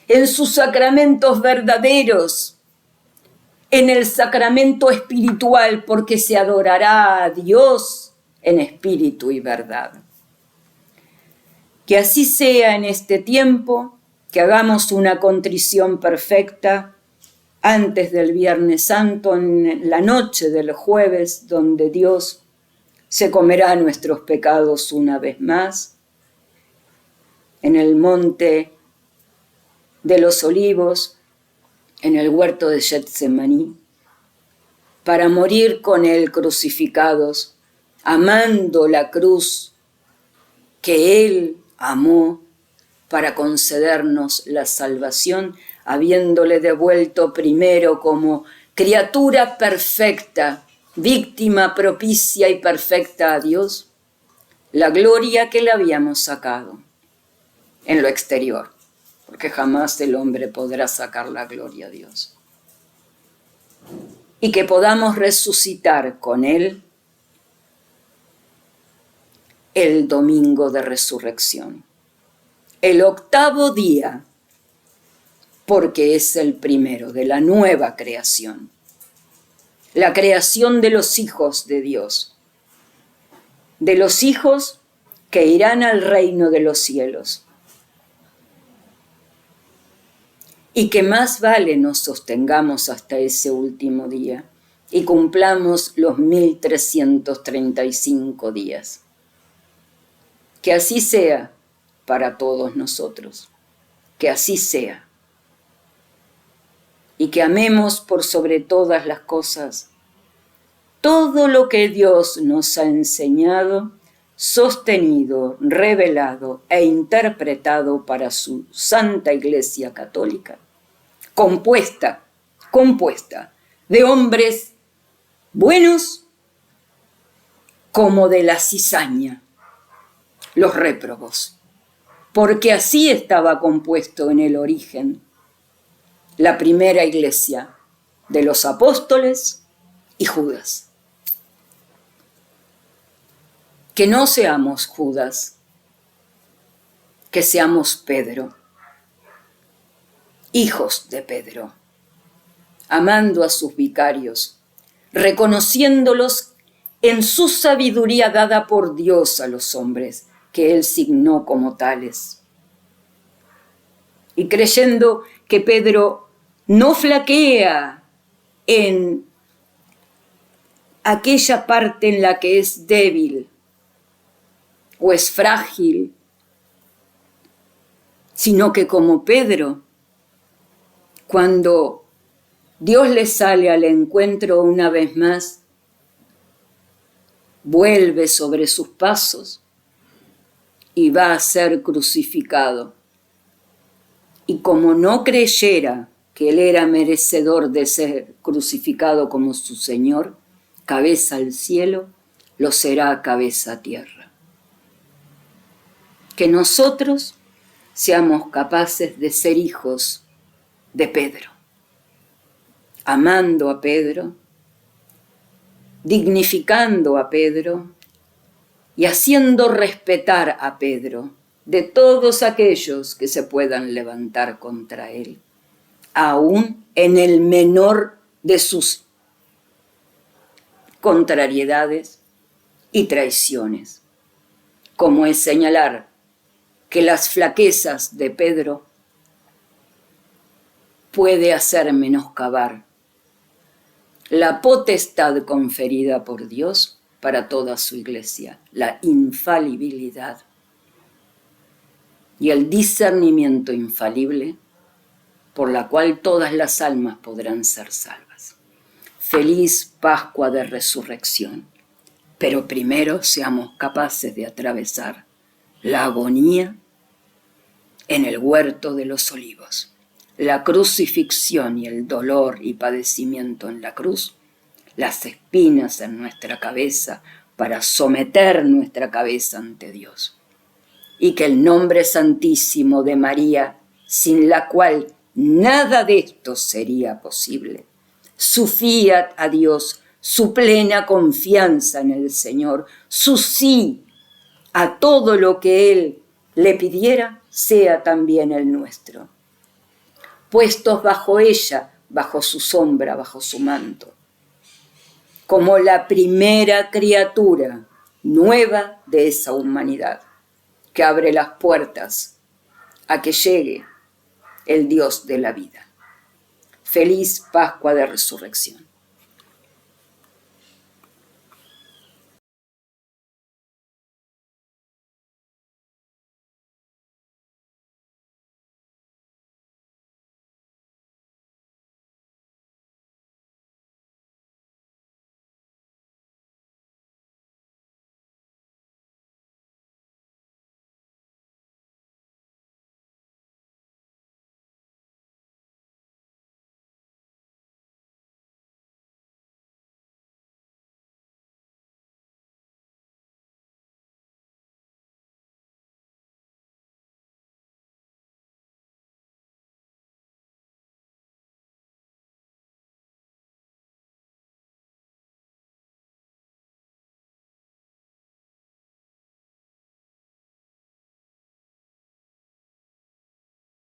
en sus sacramentos verdaderos, en el sacramento espiritual, porque se adorará a Dios en espíritu y verdad. Que así sea en este tiempo, que hagamos una contrición perfecta antes del Viernes Santo, en la noche del jueves, donde Dios se comerá nuestros pecados una vez más, en el monte de los olivos, en el huerto de Getsemaní, para morir con él crucificados, amando la cruz que él amó para concedernos la salvación, habiéndole devuelto primero como criatura perfecta, víctima propicia y perfecta a Dios, la gloria que le habíamos sacado en lo exterior, porque jamás el hombre podrá sacar la gloria a Dios. Y que podamos resucitar con él el domingo de resurrección, el octavo día, porque es el primero de la nueva creación, la creación de los hijos de Dios, de los hijos que irán al reino de los cielos. Y que más vale nos sostengamos hasta ese último día y cumplamos los 1335 días. Que así sea para todos nosotros, que así sea. Y que amemos por sobre todas las cosas todo lo que Dios nos ha enseñado, sostenido, revelado e interpretado para su Santa Iglesia Católica, compuesta de hombres buenos como de la cizaña, los réprobos, porque así estaba compuesto en el origen la primera iglesia de los apóstoles y Judas. Que no seamos Judas, que seamos Pedro, hijos de Pedro, amando a sus vicarios, reconociéndolos en su sabiduría dada por Dios a los hombres, que él signó como tales. Y creyendo que Pedro no flaquea en aquella parte en la que es débil o es frágil, sino que como Pedro, cuando Dios le sale al encuentro una vez más, vuelve sobre sus pasos y va a ser crucificado. Y como no creyera que él era merecedor de ser crucificado como su Señor, cabeza al cielo, lo será cabeza a tierra. Que nosotros seamos capaces de ser hijos de Pedro, amando a Pedro, dignificando a Pedro y haciendo respetar a Pedro de todos aquellos que se puedan levantar contra él, aún en el menor de sus contrariedades y traiciones, como es señalar que las flaquezas de Pedro puede hacer menoscabar la potestad conferida por Dios para toda su iglesia, la infalibilidad y el discernimiento infalible por la cual todas las almas podrán ser salvas. Feliz Pascua de Resurrección. pero primero seamos capaces de atravesar la agonía en el huerto de los olivos, la crucifixión y el dolor y padecimiento en la cruz, las espinas en nuestra cabeza para someter nuestra cabeza ante Dios. Y que el nombre santísimo de María, sin la cual nada de esto sería posible, su fiat a Dios, su plena confianza en el Señor, su sí a todo lo que Él le pidiera, sea también el nuestro. Puestos bajo ella, bajo su sombra, bajo su manto, como la primera criatura nueva de esa humanidad, que abre las puertas a que llegue el Dios de la vida. Feliz Pascua de Resurrección.